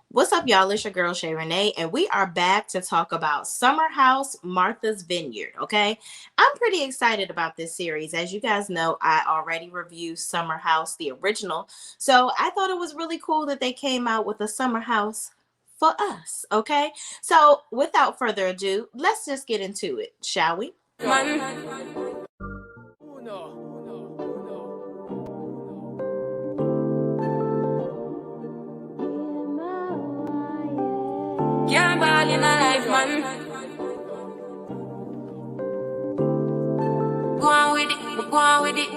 What's up, y'all? It's your girl Shay Renee, and we are back to talk about Summer House Martha's Vineyard. Okay, I'm pretty excited about this series. As you guys know, I already reviewed Summer House, the original, so I thought it was really cool that they came out with a Summer House for us. Okay, so without further ado, let's just get into it, shall we? Can't ball in a life, man. Go on with it, go on with it.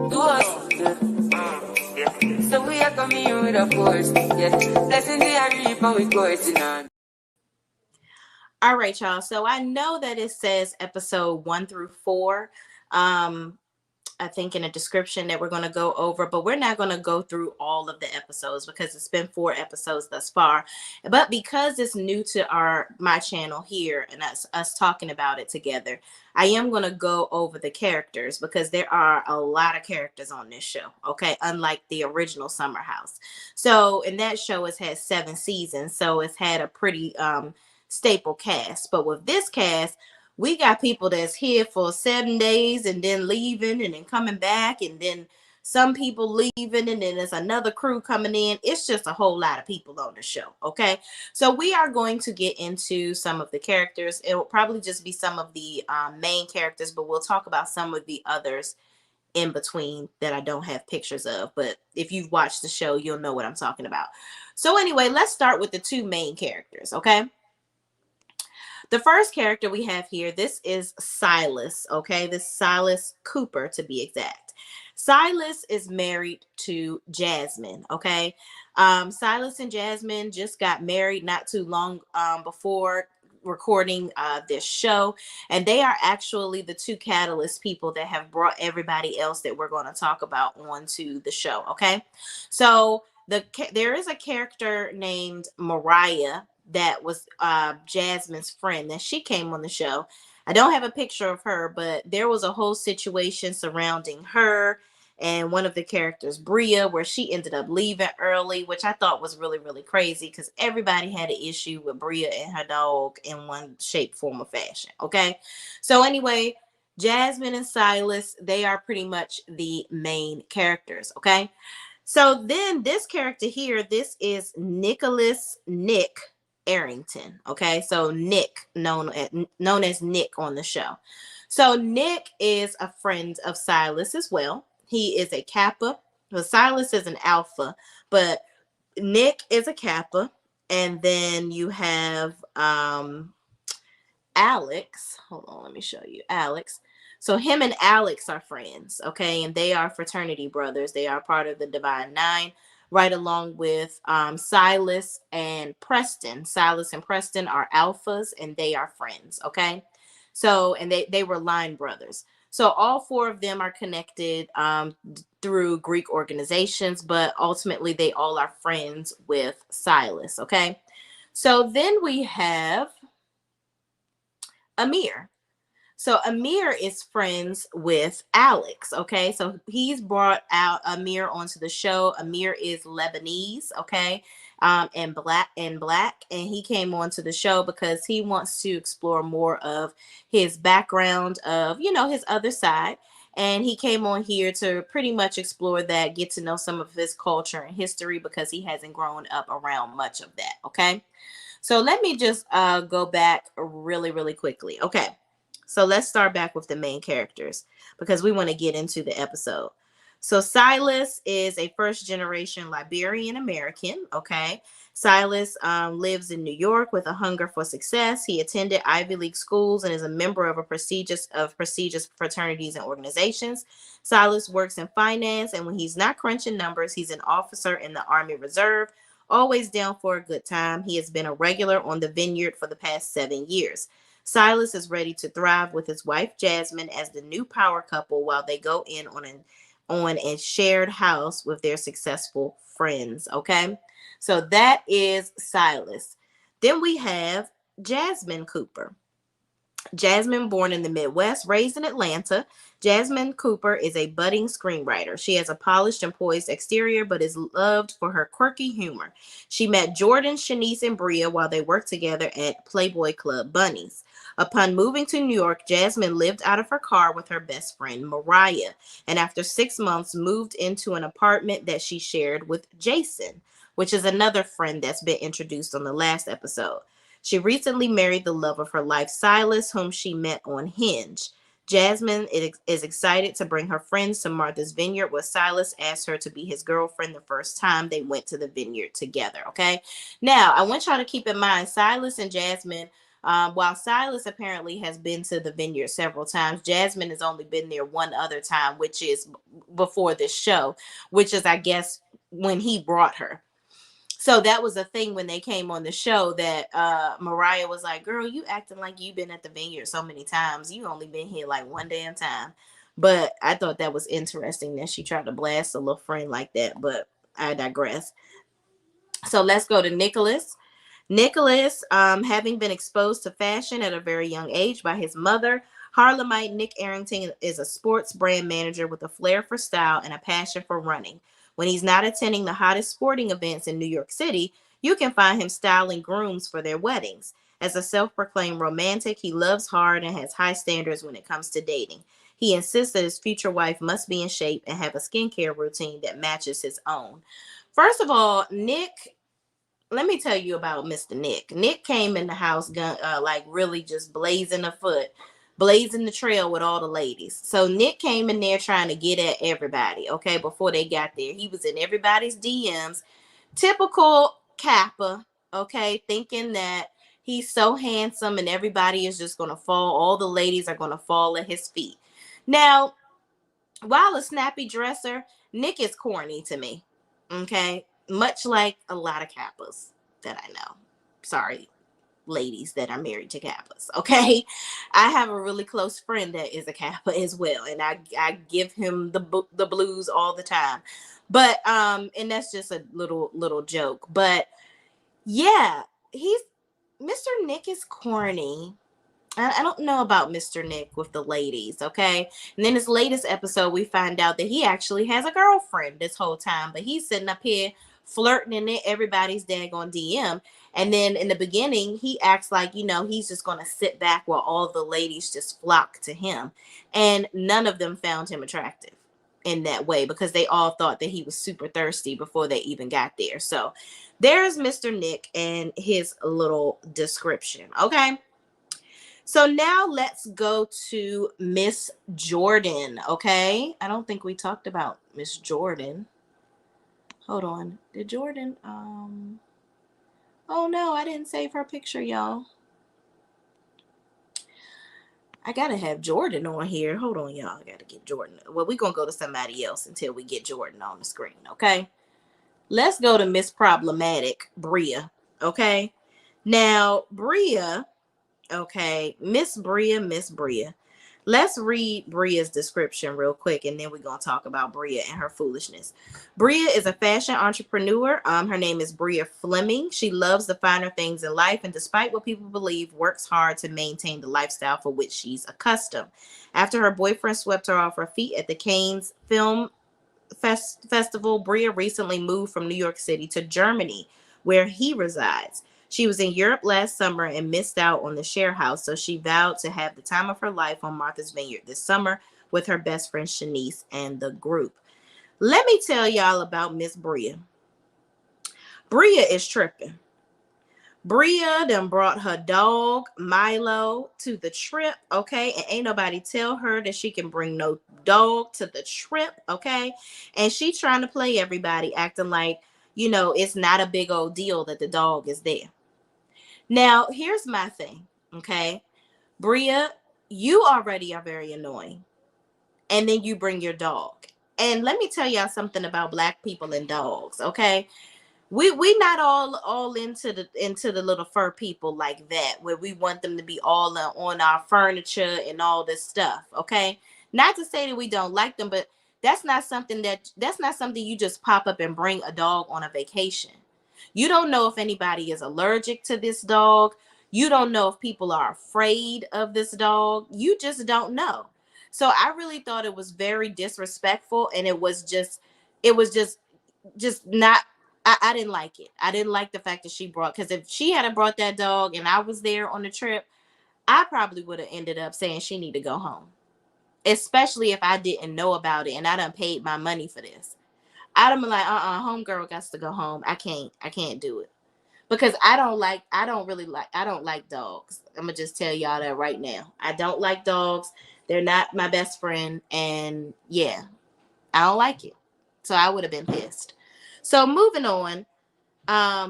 Do us. So we are coming here with a force. Yeah. Blessing the reap and we coursing on. All right, y'all. So I know that it says episode 1 through 4. I think in a description that we're going to go over, but we're not going to go through all of the episodes because it's been 4 episodes thus far. But because it's new to my channel here and us talking about it together, I am going to go over the characters because there are a lot of characters on this show. Okay, unlike the original Summer House. So in that show, it's had 7 seasons, so it's had a pretty staple cast. But with this cast, we got people that's here for 7 days and then leaving and then coming back, and then some people leaving, and then there's another crew coming in. It's just a whole lot of people on the show. Okay, so we are going to get into some of the characters. It will probably just be some of the main characters, but we'll talk about some of the others in between that I don't have pictures of. But if you've watched the show, you'll know what I'm talking about. So anyway, let's start with the 2 main characters. Okay, the first character we have here, this is Silas, okay? This Silas Cooper, to be exact. Silas is married to Jasmine, okay? Silas and Jasmine just got married not too long before recording this show, and they are actually the 2 catalyst people that have brought everybody else that we're going to talk about onto the show, okay? So there is a character named Mariah that was Jasmine's friend, that she came on the show. I don't have a picture of her, but there was a whole situation surrounding her and one of the characters, Bria, where she ended up leaving early, which I thought was really, really crazy because everybody had an issue with Bria and her dog in one shape, form, or fashion. Okay. So anyway, Jasmine and Silas, they are pretty much the main characters. Okay. So then this character here, this is Nick Arrington. Okay, so Nick, known as Nick on the show. So Nick is a friend of Silas as well. He is a Kappa. Well, Silas is an Alpha, but Nick is a Kappa. And then you have Alex. Hold on, let me show you Alex. So him and Alex are friends, okay, and they are fraternity brothers. They are part of the Divine Nine, right along with Silas and Preston. Silas and Preston are alphas, and they are friends, okay? So, and they were line brothers. So all 4 of them are connected through Greek organizations, but ultimately they all are friends with Silas, okay? So then we have Amir. So Amir is friends with Alex, okay? So he's brought out Amir onto the show. Amir is Lebanese, okay? And black, and he came onto the show because he wants to explore more of his background of, his other side. And he came on here to pretty much explore that, get to know some of his culture and history because he hasn't grown up around much of that, okay? So let me just go back really, really quickly. Okay. So let's start back with the main characters because we want to get into the episode. So Silas is a first-generation Liberian American, okay? Silas lives in New York with a hunger for success. He attended Ivy League schools and is a member of prestigious fraternities and organizations. Silas works in finance, and when he's not crunching numbers, he's an officer in the Army Reserve, always down for a good time. He has been a regular on the Vineyard for the past 7 years. Silas is ready to thrive with his wife Jasmine as the new power couple while they go in on a shared house with their successful friends. Okay, so that is Silas. Then we have Jasmine Cooper. Jasmine, born in the Midwest, raised in Atlanta. Jasmine Cooper is a budding screenwriter. She has a polished and poised exterior, but is loved for her quirky humor. She met Jordan, Shanice, and Bria while they worked together at Playboy Club Bunnies. Upon moving to New York, Jasmine lived out of her car with her best friend, Mariah, and after 6 months moved into an apartment that she shared with Jason, which is another friend that's been introduced on the last episode. She recently married the love of her life, Silas, whom she met on Hinge. Jasmine is excited to bring her friends to Martha's Vineyard, where Silas asked her to be his girlfriend the first time they went to the vineyard together. Okay. Now, I want y'all to keep in mind Silas and Jasmine. While Silas apparently has been to the vineyard several times, Jasmine has only been there one other time, which is before this show, which is, I guess, when he brought her. So that was a thing when they came on the show that Mariah was like, girl, you acting like you've been at the vineyard so many times. You only been here like one damn time. But I thought that was interesting that she tried to blast a little friend like that. But I digress. So let's go to Nicholas. Nicholas, having been exposed to fashion at a very young age by his mother, Harlemite Nick Arrington is a sports brand manager with a flair for style and a passion for running. When he's not attending the hottest sporting events in New York City, you can find him styling grooms for their weddings. As a self-proclaimed romantic, he loves hard and has high standards when it comes to dating. He insists that his future wife must be in shape and have a skincare routine that matches his own. First of all, Nick, let me tell you about Mr. Nick. Nick came in the house like really just blazing a foot, blazing the trail with all the ladies. So Nick came in there trying to get at everybody, okay, before they got there. He was in everybody's DMs. Typical Kappa, okay, thinking that he's so handsome and everybody is just going to fall. All the ladies are going to fall at his feet. Now, while a snappy dresser, Nick is corny to me, okay? Much like a lot of Kappas that I know. Sorry, ladies that are married to Kappas, okay? I have a really close friend that is a Kappa as well, and I give him the blues all the time. But and that's just a little joke. But yeah, he's Mr. Nick is corny. I don't know about Mr. Nick with the ladies, okay? And then his latest episode, we find out that he actually has a girlfriend this whole time, but he's sitting up here flirting in it, everybody's daggone DM. And then in the beginning, he acts like, he's just going to sit back while all the ladies just flock to him. And none of them found him attractive in that way because they all thought that he was super thirsty before they even got there. So there's Mr. Nick and his little description, okay? So now let's go to Miss Jordan, okay? I don't think we talked about Miss Jordan. Hold on. Did Jordan, oh no, I didn't save her picture, y'all. I gotta have Jordan on here. Hold on, y'all. I gotta get Jordan. Well, we're gonna go to somebody else until we get Jordan on the screen, okay? Let's go to Miss Problematic, Bria, okay? Now, Bria, okay, Miss Bria. Let's read Bria's description real quick, and then we're going to talk about Bria and her foolishness. Bria is a fashion entrepreneur. Her name is Bria Fleming. She loves the finer things in life, and despite what people believe, works hard to maintain the lifestyle for which she's accustomed. After her boyfriend swept her off her feet at the Cannes Film Festival, Bria recently moved from New York City to Germany, where he resides. She was in Europe last summer and missed out on the share house, so she vowed to have the time of her life on Martha's Vineyard this summer with her best friend Shanice and the group. Let me tell y'all about Miss Bria. Bria is tripping. Bria done brought her dog Milo to the trip, okay? And ain't nobody tell her that she can bring no dog to the trip, okay? And she trying to play everybody, acting like, it's not a big old deal that the dog is there. Now, here's my thing, okay? Bria, you already are very annoying. And then you bring your dog. And let me tell y'all something about Black people and dogs, okay? We not all into the little fur people like that, where we want them to be all on our furniture and all this stuff, okay? Not to say that we don't like them, but that's not something you just pop up and bring a dog on a vacation. You don't know if anybody is allergic to this dog. You don't know if people are afraid of this dog. You just don't know. So I really thought it was very disrespectful, and it was just not. I didn't like it. I didn't like the fact that she brought, because if she had brought that dog and I was there on the trip, I probably would have ended up saying she need to go home. Especially if I didn't know about it and I done paid my money for this. I'd have been like, homegirl got to go home. I can't do it. Because I don't like dogs. I'm gonna just tell y'all that right now. I don't like dogs. They're not my best friend. And yeah, I don't like it. So I would have been pissed. So moving on,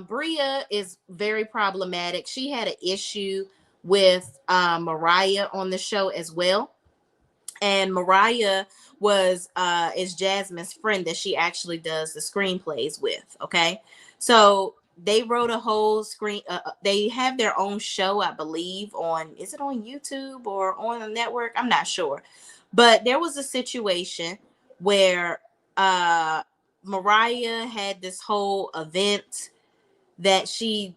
Bria is very problematic. She had an issue with Mariah on the show as well. And Mariah was is Jasmine's friend that she actually does the screenplays with. Okay, so they wrote a whole screen. They have their own show, I believe, on, is it on YouTube or on a network? I'm not sure, but there was a situation where Mariah had this whole event that she,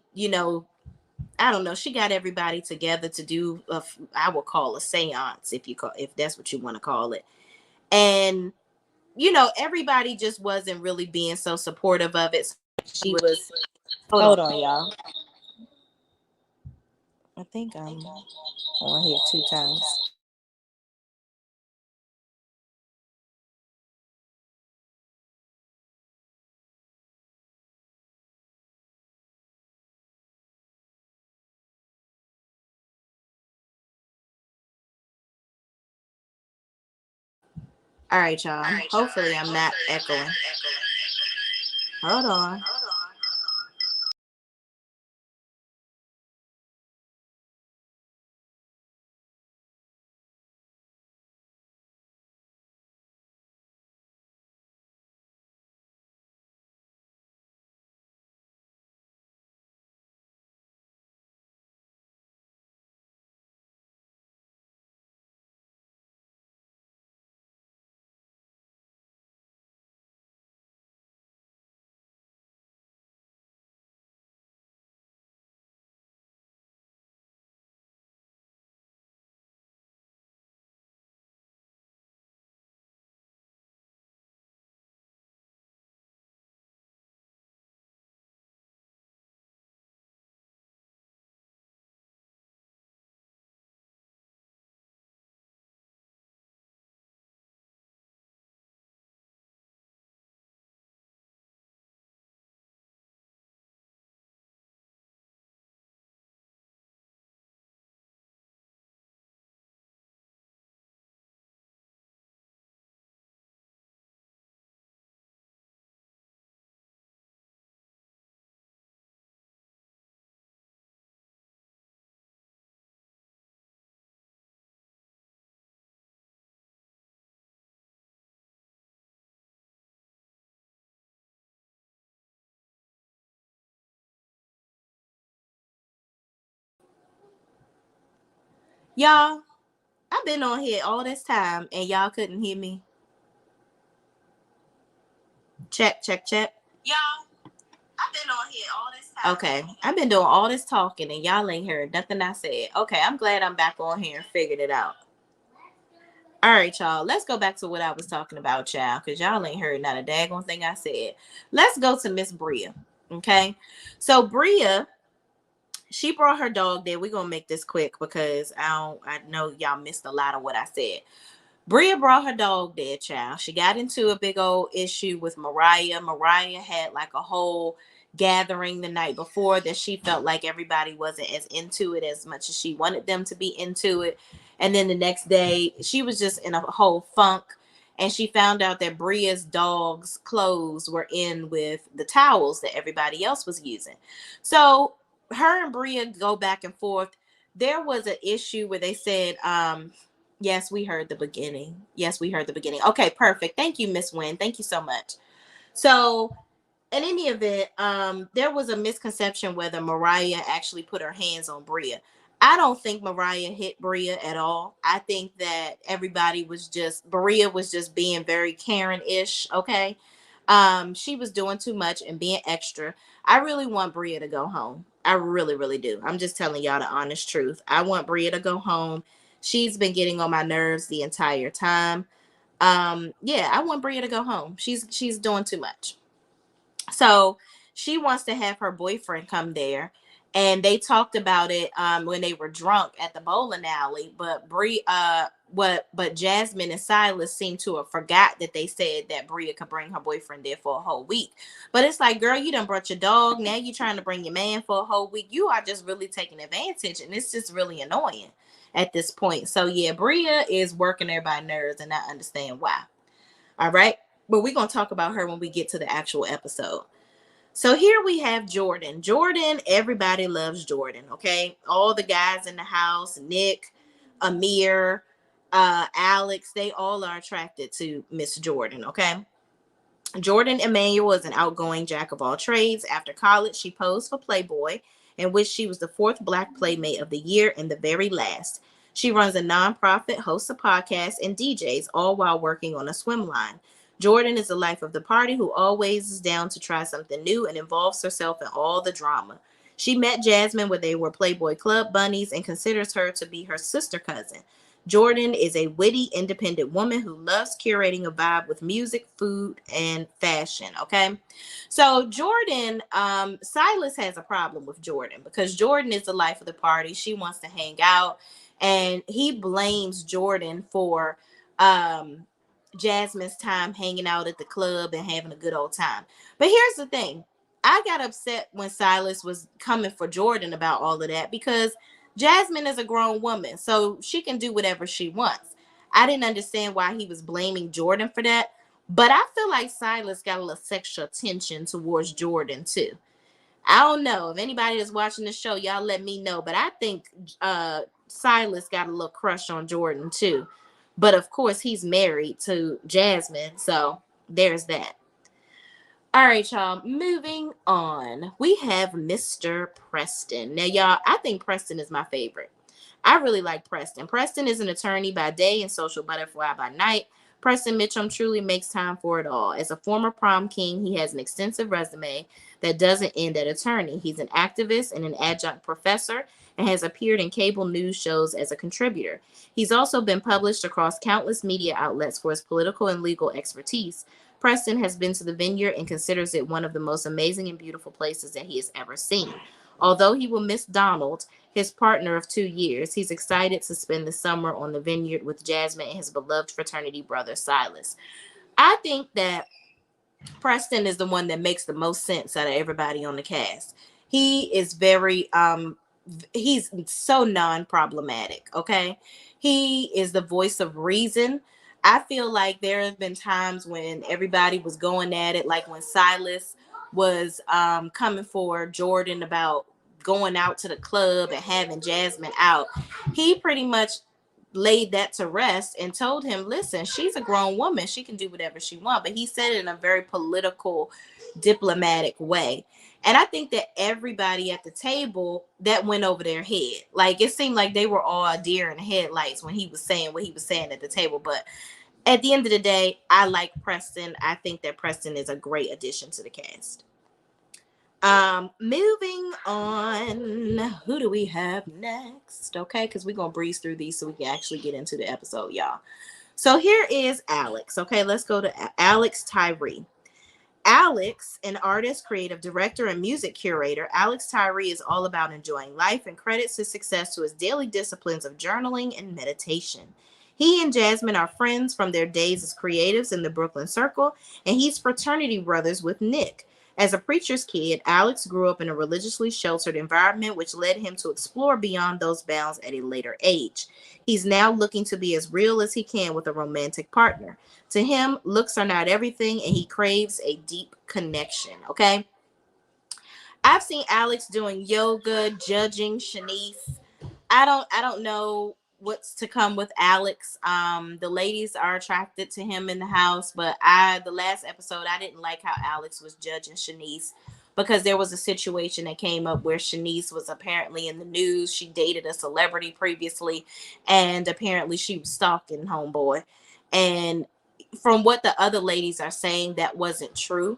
I don't know. She got everybody together to do I would call a séance, if that's what you want to call it. And everybody just wasn't really being so supportive of it. So she was. Hold on, y'all. I think I'm on here 2 times. All right, y'all. Hopefully, I'm not echoing. Hold on. Y'all, I've been on here all this time and y'all couldn't hear me. Check, check, check. Y'all, I've been on here all this time. Okay, I've been doing all this talking and y'all ain't heard nothing I said. Okay, I'm glad I'm back on here and figured it out. All right, y'all. Let's go back to what I was talking about, y'all, because y'all ain't heard not a daggone thing I said. Let's go to Miss Bria. Okay, so Bria, she brought her dog there. We're gonna make this quick because I know y'all missed a lot of what I said. Bria brought her dog there, child. She got into a big old issue with Mariah. Mariah had like a whole gathering the night before that she felt like everybody wasn't as into it as much as she wanted them to be into it. And then the next day, she was just in a whole funk. And she found out that Bria's dog's clothes were in with the towels that everybody else was using. So her and Bria go back and forth. There was an issue where they said, yes, we heard the beginning. Yes, we heard the beginning. Okay, perfect. Thank you, Miss Wynn. Thank you so much. So, in any event, there was a misconception whether Mariah actually put her hands on Bria. I don't think Mariah hit Bria at all. I think that Bria was just being very Karen-ish, okay? She was doing too much and being extra. I really want Bria to go home. I really, really do. I'm just telling y'all the honest truth. I want Bria to go home. She's been getting on my nerves the entire time. Yeah, I want Bria to go home. She's doing too much. So she wants to have her boyfriend come there. And they talked about it when they were drunk at the bowling alley. But but Jasmine and Silas seem to have forgot that they said that Bria could bring her boyfriend there for a whole week. But it's like, girl, you done brought your dog. Now you trying to bring your man for a whole week. You are just really taking advantage, and it's just really annoying at this point. So yeah, Bria is working everybody's nerves, and I understand why. All right. But we're going to talk about her when we get to the actual episode. So here we have Jordan. Jordan, everybody loves Jordan, okay? All the guys in the house, Nick, Amir, Alex, they all are attracted to Miss Jordan, okay? Jordan Emanuel is an outgoing jack of all trades. After college, she posed for Playboy, in which she was the fourth Black Playmate of the year and the very last. She runs a nonprofit, hosts a podcast, and DJs, all while working on a swim line. Jordan is the life of the party who always is down to try something new and involves herself in all the drama. She met Jasmine when they were Playboy Club bunnies and considers her to be her sister cousin. Jordan is a witty, independent woman who loves curating a vibe with music, food, and fashion. Okay. So Jordan, Silas has a problem with Jordan because Jordan is the life of the party. She wants to hang out, and he blames Jordan for Jasmine's time hanging out at the club and having a good old time. But here's the thing. I got upset when Silas was coming for Jordan about all of that because Jasmine is a grown woman, so she can do whatever she wants. I didn't understand why he was blaming Jordan for that, but I feel like Silas got a little sexual tension towards Jordan too. I don't know if anybody that's watching the show, y'all let me know, but I think Silas got a little crush on Jordan too. But of course, he's married to Jasmine, so there's that. All right, y'all. Moving on, we have Mr. Preston. Now, y'all, I think Preston is my favorite. I really like Preston. Preston is an attorney by day and social butterfly by night. Preston Mitchum truly makes time for it all. As a former prom king, he has an extensive resume that doesn't end at attorney. He's an activist and an adjunct professor and has appeared in cable news shows as a contributor. He's also been published across countless media outlets for his political and legal expertise. Preston has been to the Vineyard and considers it one of the most amazing and beautiful places that he has ever seen. Although he will miss Donald, his partner of 2 years, he's excited to spend the summer on the Vineyard with Jasmine and his beloved fraternity brother Silas. I think that Preston is the one that makes the most sense out of everybody on the cast. He is very he's so non-problematic, okay? He is the voice of reason. I feel like there have been times when everybody was going at it, like when Silas was coming for Jordan about going out to the club and having Jasmine out. He pretty much laid that to rest and told him, listen, she's a grown woman. She can do whatever she wants. But he said it in a very political, diplomatic way. And I think that everybody at the table, that went over their head. Like, it seemed like they were all a deer in the headlights when he was saying what he was saying at the table. But at the end of the day, I like Preston. I think that Preston is a great addition to the cast. Moving on, who do we have next? Okay, because we're gonna breeze through these so we can actually get into the episode, y'all. So here is Alex. Okay, let's go to Alex Tyree. Alex, an artist, creative director, and music curator, Alex Tyree is all about enjoying life and credits his success to his daily disciplines of journaling and meditation. He and Jasmine are friends from their days as creatives in the Brooklyn Circle, and he's fraternity brothers with Nick. As a preacher's kid, Alex grew up in a religiously sheltered environment, which led him to explore beyond those bounds at a later age. He's now looking to be as real as he can with a romantic partner. To him, looks are not everything, and he craves a deep connection. Okay. I've seen Alex doing yoga, judging Shanice. I don't know what's to come with Alex. The ladies are attracted to him in the house, but the last episode I didn't like how Alex was judging Shanice because there was a situation that came up where Shanice was apparently in the news. She dated a celebrity previously, and apparently she was stalking homeboy. And from what the other ladies are saying, that wasn't true.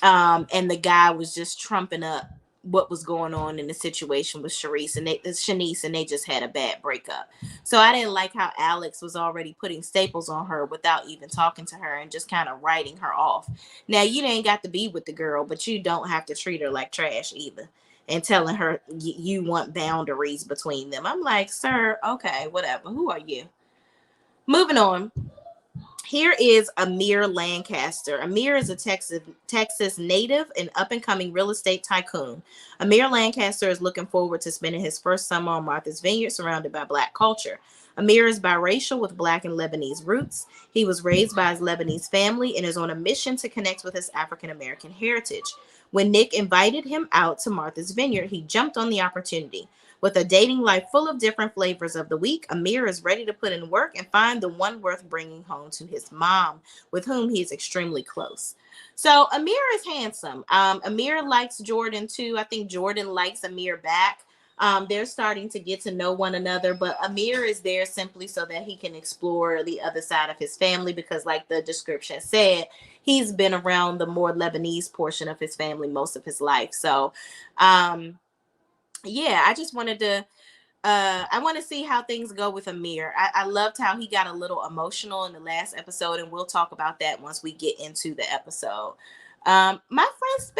And the guy was just trumping up what was going on in the situation with Shanice, and they just had a bad breakup. So I didn't like how Alex was already putting staples on her without even talking to her and just kind of writing her off. Now, you ain't got to be with the girl, but you don't have to treat her like trash either. And telling her you want boundaries between them. I'm like, sir, okay, whatever. Who are you? Moving on. Here is Amir Lancaster. Amir is a Texas native and up and coming real estate tycoon. Amir Lancaster is looking forward to spending his first summer on Martha's Vineyard surrounded by Black culture. Amir is biracial with Black and Lebanese roots. He was raised by his Lebanese family and is on a mission to connect with his African American heritage. When Nick invited him out to Martha's Vineyard, he jumped on the opportunity. With a dating life full of different flavors of the week, Amir is ready to put in work and find the one worth bringing home to his mom, with whom he is extremely close. So Amir is handsome. Amir likes Jordan too. I think Jordan likes Amir back. They're starting to get to know one another, but Amir is there simply so that he can explore the other side of his family because, like the description said, he's been around the more Lebanese portion of his family most of his life. So, yeah, I just wanted to I want to see how things go with Amir. I loved how he got a little emotional in the last episode, and we'll talk about that once we get into the episode. My friend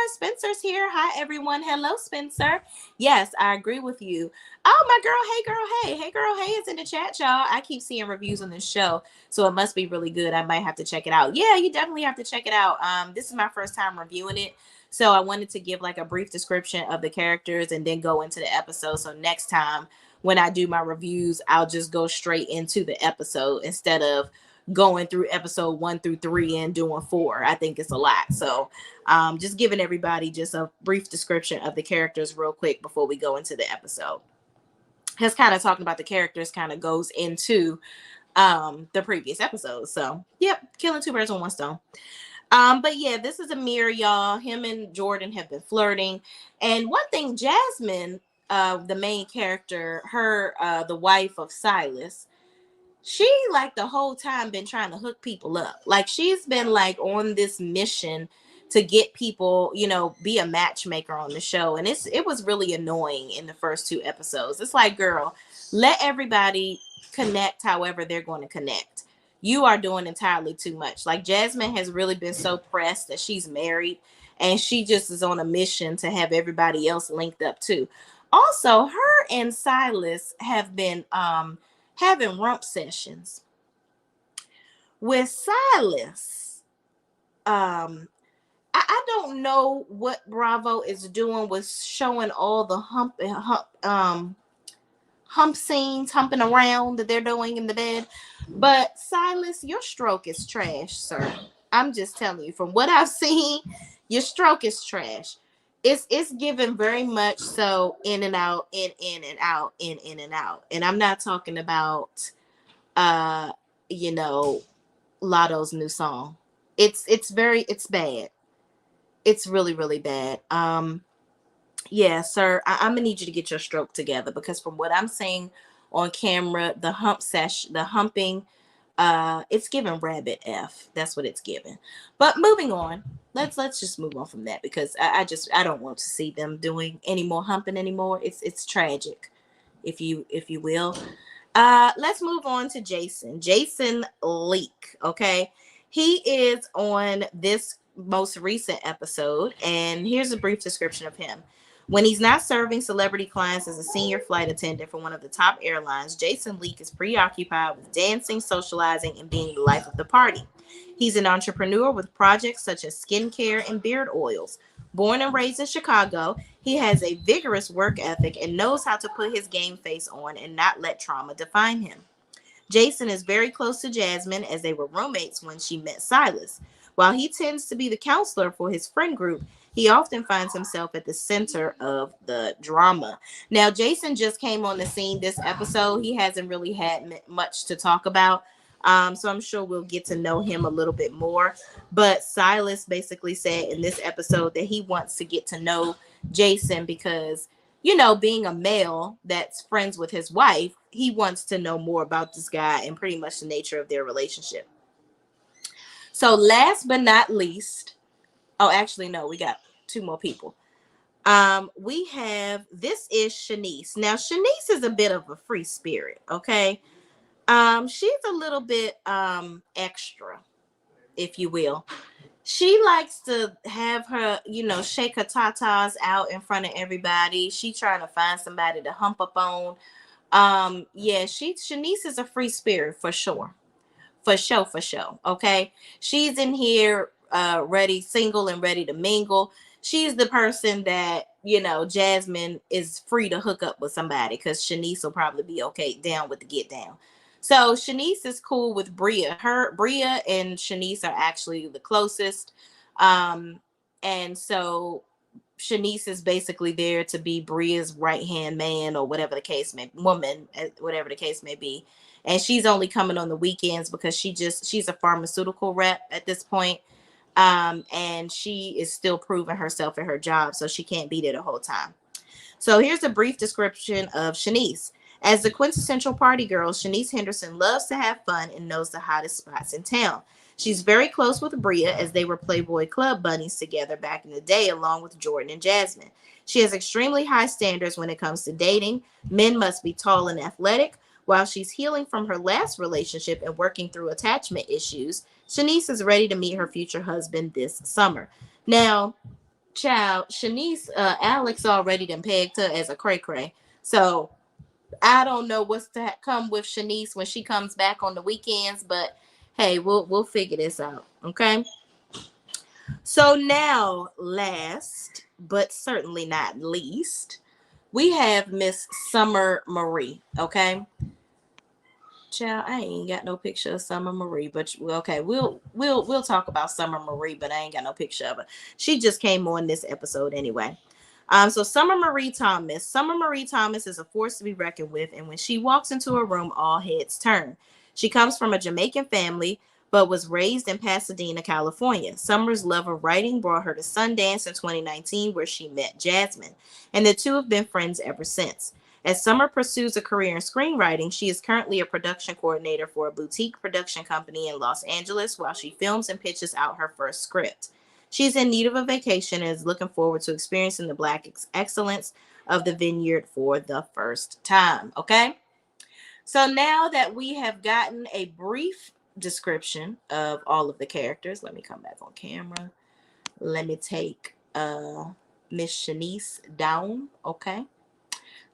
Spencer's here. Hi everyone. Hello, Spencer. Yes, I agree with you. Oh, my girl, hey girl, hey is in the chat, y'all. I keep seeing reviews on this show, so it must be really good. I might have to check it out. Yeah, you definitely have to check it out. This is my first time reviewing it, so I wanted to give like a brief description of the characters and then go into the episode. So next time when I do my reviews, I'll just go straight into the episode instead of going through episode 1 through 3 and doing 4. I think it's a lot. So just giving everybody just a brief description of the characters real quick before we go into the episode. Because kind of talking about the characters kind of goes into the previous episode. So yep, killing two birds with one stone. But yeah, this is Amir, y'all. Him and Jordan have been flirting. And one thing, Jasmine, the main character, her, the wife of Silas, she like the whole time been trying to hook people up. Like she's been like on this mission to get people, you know, be a matchmaker on the show. And it was really annoying in the first 2 episodes. It's like, girl, let everybody connect however they're going to connect. You are doing entirely too much. Like Jasmine has really been so pressed that she's married and she just is on a mission to have everybody else linked up too. Also, her and Silas have been having rump sessions. With Silas, I don't know what Bravo is doing with showing all the hump scenes, humping around that they're doing in the bed. But Silas, your stroke is trash, sir. I'm just telling you, from what I've seen, your stroke is trash. It's given very much so in and out, in and out, in and out. And I'm not talking about you know, Lotto's new song. It's bad. It's really, really bad. Yeah, sir, I'm gonna need you to get your stroke together because from what I'm seeing on camera, the humping, it's giving rabbit F. That's what it's giving. But moving on, let's just move on from that because I don't want to see them doing any more humping anymore. It's tragic, if you will. Let's move on to Jason Leak. Okay, he is on this most recent episode, and here's a brief description of him. When he's not serving celebrity clients as a senior flight attendant for one of the top airlines, Jason Leak is preoccupied with dancing, socializing, and being the life of the party. He's an entrepreneur with projects such as skincare and beard oils. Born and raised in Chicago, he has a vigorous work ethic and knows how to put his game face on and not let trauma define him. Jason is very close to Jasmine as they were roommates when she met Silas. While he tends to be the counselor for his friend group, he often finds himself at the center of the drama. Now, Jason just came on the scene this episode. He hasn't really had much to talk about. So I'm sure we'll get to know him a little bit more. But Silas basically said in this episode that he wants to get to know Jason because, you know, being a male that's friends with his wife, he wants to know more about this guy and pretty much the nature of their relationship. So last but not least, oh, actually, no, we got 2 more people. We have, this is Shanice. Now, Shanice is a bit of a free spirit, okay? She's a little bit extra, if you will. She likes to have her, shake her tatas out in front of everybody. She trying to find somebody to hump up on. Yeah, Shanice is a free spirit for sure. For sure. Okay. She's in here ready, single and ready to mingle. She's the person that, Jasmine is free to hook up with somebody because Shanice will probably be okay down with the get down. So Shanice is cool with Bria. Bria and Shanice are actually the closest. Um, and so Shanice is basically there to be Bria's right hand man or whatever the case may woman, whatever the case may be. And she's only coming on the weekends because she's a pharmaceutical rep at this point. And she is still proving herself at her job, so she can't be there the whole time. So here's a brief description of Shanice. As the quintessential party girl, Shanice Henderson loves to have fun and knows the hottest spots in town. She's very close with Bria as they were Playboy Club bunnies together back in the day, along with Jordan and Jasmine. She has extremely high standards when it comes to dating. Men must be tall and athletic. While she's healing from her last relationship and working through attachment issues, Shanice is ready to meet her future husband this summer. Now, child, Shanice, Alex already done pegged her as a cray cray. So I don't know what's to come with Shanice when she comes back on the weekends, but hey, we'll figure this out. Okay. So now, last but certainly not least, we have Miss Summer Marie. Okay. Child, I ain't got no picture of Summer Marie, but okay, we'll talk about Summer Marie, but I ain't got no picture of her. She just came on this episode anyway. So Summer Marie Thomas. Summer Marie Thomas is a force to be reckoned with, and when she walks into a room, all heads turn. She comes from a Jamaican family, but was raised in Pasadena, California. Summer's love of writing brought her to Sundance in 2019, where she met Jasmine, and the two have been friends ever since. As Summer pursues a career in screenwriting, she is currently a production coordinator for a boutique production company in Los Angeles while she films and pitches out her first script. She's in need of a vacation and is looking forward to experiencing the Black excellence of the Vineyard for the first time. Okay? So now that we have gotten a brief description of all of the characters, let me come back on camera. Let me take Miss Shanice down. Okay?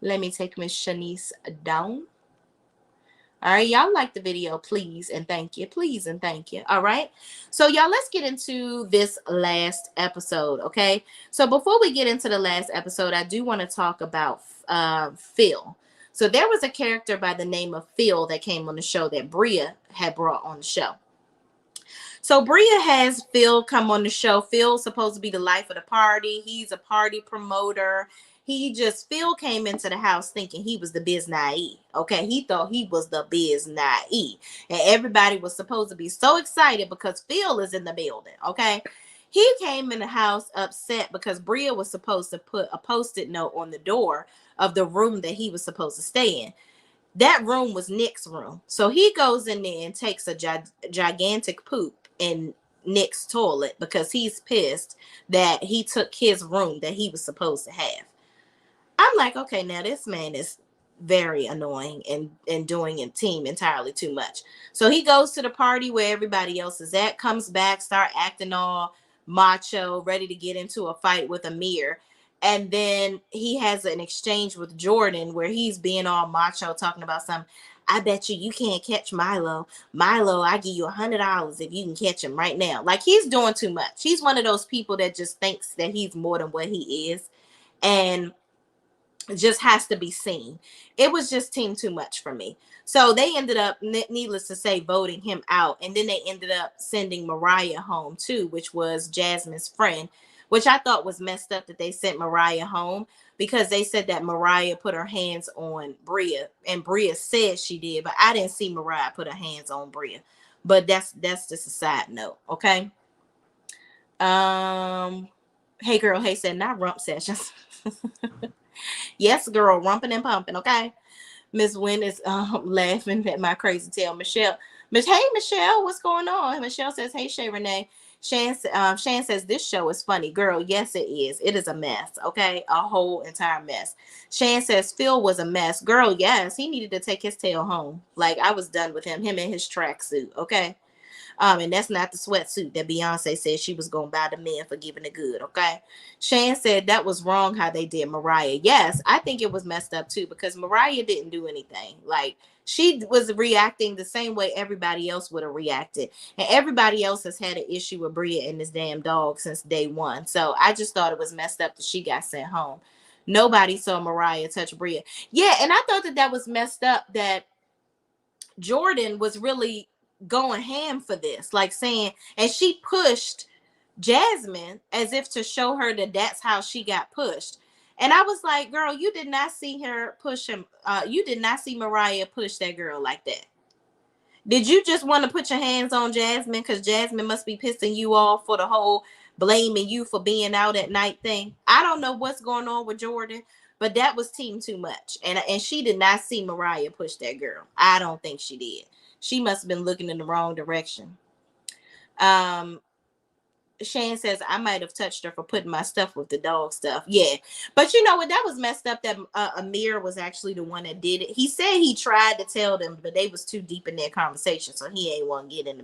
Let me take Miss Shanice down. All right, y'all like the video, please and thank you. Please and thank you. All right. So y'all, let's get into this last episode, okay? So before we get into the last episode, I do want to talk about Phil. So there was a character by the name of Phil that came on the show that Bria had brought on the show. So Bria has Phil come on the show. Phil's supposed to be the life of the party. He's a party promoter. Phil came into the house thinking he was the biz naive. Okay. He thought he was the biz naive. And everybody was supposed to be so excited because Phil is in the building. Okay. He came in the house upset because Bria was supposed to put a post-it note on the door of the room that he was supposed to stay in. That room was Nick's room. So he goes in there and takes a gigantic poop in Nick's toilet because he's pissed that he took his room that he was supposed to have. I'm like, okay, now this man is very annoying and doing a team entirely too much. So he goes to the party where everybody else is at, comes back, start acting all macho, ready to get into a fight with Amir. And then he has an exchange with Jordan where he's being all macho, talking about something. I bet you can't catch Milo. Milo, I give you $100 if you can catch him right now. Like, he's doing too much. He's one of those people that just thinks that he's more than what he is. And just has to be seen. It was just too much for me. So they ended up, needless to say, voting him out. And then they ended up sending Mariah home too, which was Jasmine's friend, which I thought was messed up that they sent Mariah home because they said that Mariah put her hands on Bria, and Bria said she did, but I didn't see Mariah put her hands on Bria. But that's just a side note, okay? Hey girl, hey said not rump sessions. Yes, girl, rumping and pumping, okay? Miss Wynn is laughing at my crazy tail. Hey, Michelle, what's going on? Michelle says, hey, Shay Renee. Shan says this show is funny. Girl, yes it is. It is a mess, okay? A whole entire mess. Shan says Phil was a mess. Girl, yes, he needed to take his tail home. Like, I was done with him and his tracksuit, okay? And that's not the sweatsuit that Beyonce said she was gonna buy the men for giving it good. Okay. Shan said that was wrong how they did Mariah. Yes, I think it was messed up too because Mariah didn't do anything. Like she was reacting the same way everybody else would have reacted. And everybody else has had an issue with Bria and this damn dog since day one. So I just thought it was messed up that she got sent home. Nobody saw Mariah touch Bria. Yeah, and I thought that was messed up that Jordan was really going ham for this, like saying, and she pushed Jasmine as if to show her that that's how she got pushed. And I was like, girl, you did not see her push him. You did not see Mariah push that girl like that. Did you just want to put your hands on Jasmine because Jasmine must be pissing you off for the whole blaming you for being out at night thing? I don't know what's going on with Jordan, but that was team too much. And she did not see Mariah push that girl. I don't think she did. She must have been looking in the wrong direction. Shane says I might have touched her for putting my stuff with the dog stuff. Yeah, but you know what? That was messed up. That Amir was actually the one that did it. He said he tried to tell them, but they was too deep in their conversation, so he ain't want to get in the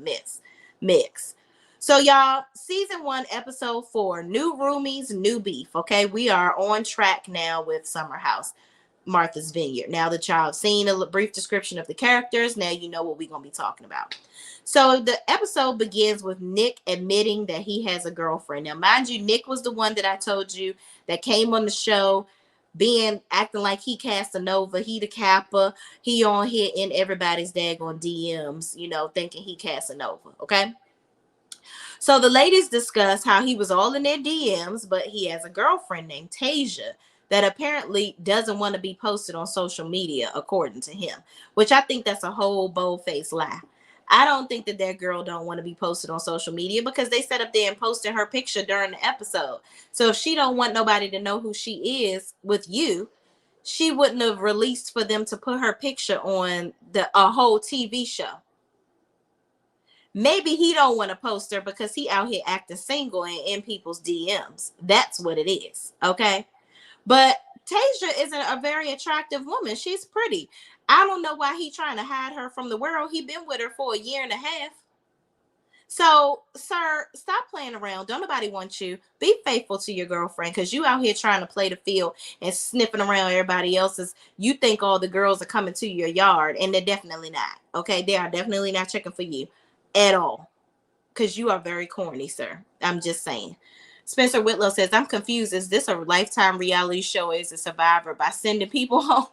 mix. So y'all, season 1, episode 4, new roomies, new beef. Okay, we are on track now with Summer House, Martha's Vineyard. Now that y'all have seen a brief description of the characters, now you know what we're gonna be talking about. So the episode begins with Nick admitting that he has a girlfriend. Now, mind you, Nick was the one that I told you that came on the show acting like he Casanova, he the Kappa, he on here in everybody's daggone DMs, you know, thinking he Casanova, okay? So the ladies discuss how he was all in their DMs, but he has a girlfriend named Tasia that apparently doesn't want to be posted on social media, according to him, which I think that's a whole bold-faced lie. I don't think that girl don't want to be posted on social media because they set up there and posted her picture during the episode. So if she don't want nobody to know who she is with you, she wouldn't have released for them to put her picture on a whole TV show. Maybe he don't want to post her because he out here acting single and in people's DMs. That's what it is, okay? But Tasia isn't a very attractive woman. She's pretty. I don't know why he trying to hide her from the world. He been with her for a year and a half. So, sir, stop playing around. Don't nobody want you. Be faithful to your girlfriend because you out here trying to play the field and sniffing around everybody else's. You think all the girls are coming to your yard, and they're definitely not. Okay, they are definitely not checking for you at all because you are very corny, sir. I'm just saying. Spencer Whitlow says, I'm confused. Is this a Lifetime reality show? Or is it Survivor by sending people home?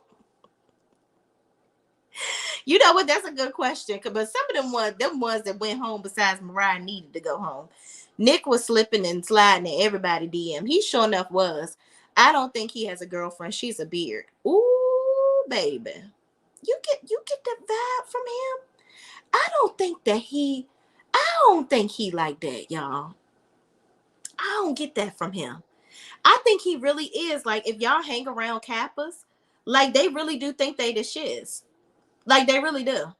You know what? That's a good question. But some of them ones that went home besides Mariah needed to go home. Nick was slipping and sliding in everybody DM. He sure enough was. I don't think he has a girlfriend. She's a beard. Ooh, baby. You get that vibe from him? I don't think he like that, y'all. I don't get that from him. I think he really is like, if y'all hang around Kappas, like they really do think they the shiz. Like they really do.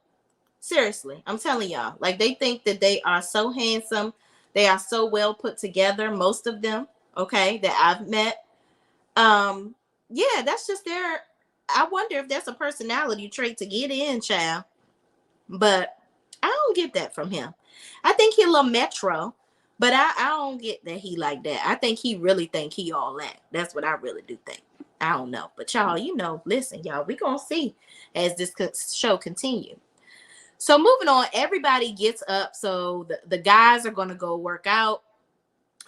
Seriously, I'm telling y'all. Like they think that they are so handsome. They are so well put together. Most of them, okay, that I've met. Yeah, that's just their. I wonder if that's a personality trait to get in, child. But I don't get that from him. I think he a little metro, but I don't get that he like that. I think he really think he all that. That's what I really do think. I don't know. But y'all, you know, listen, y'all, we gonna see as this show continue. So moving on, everybody gets up. So the guys are gonna go work out.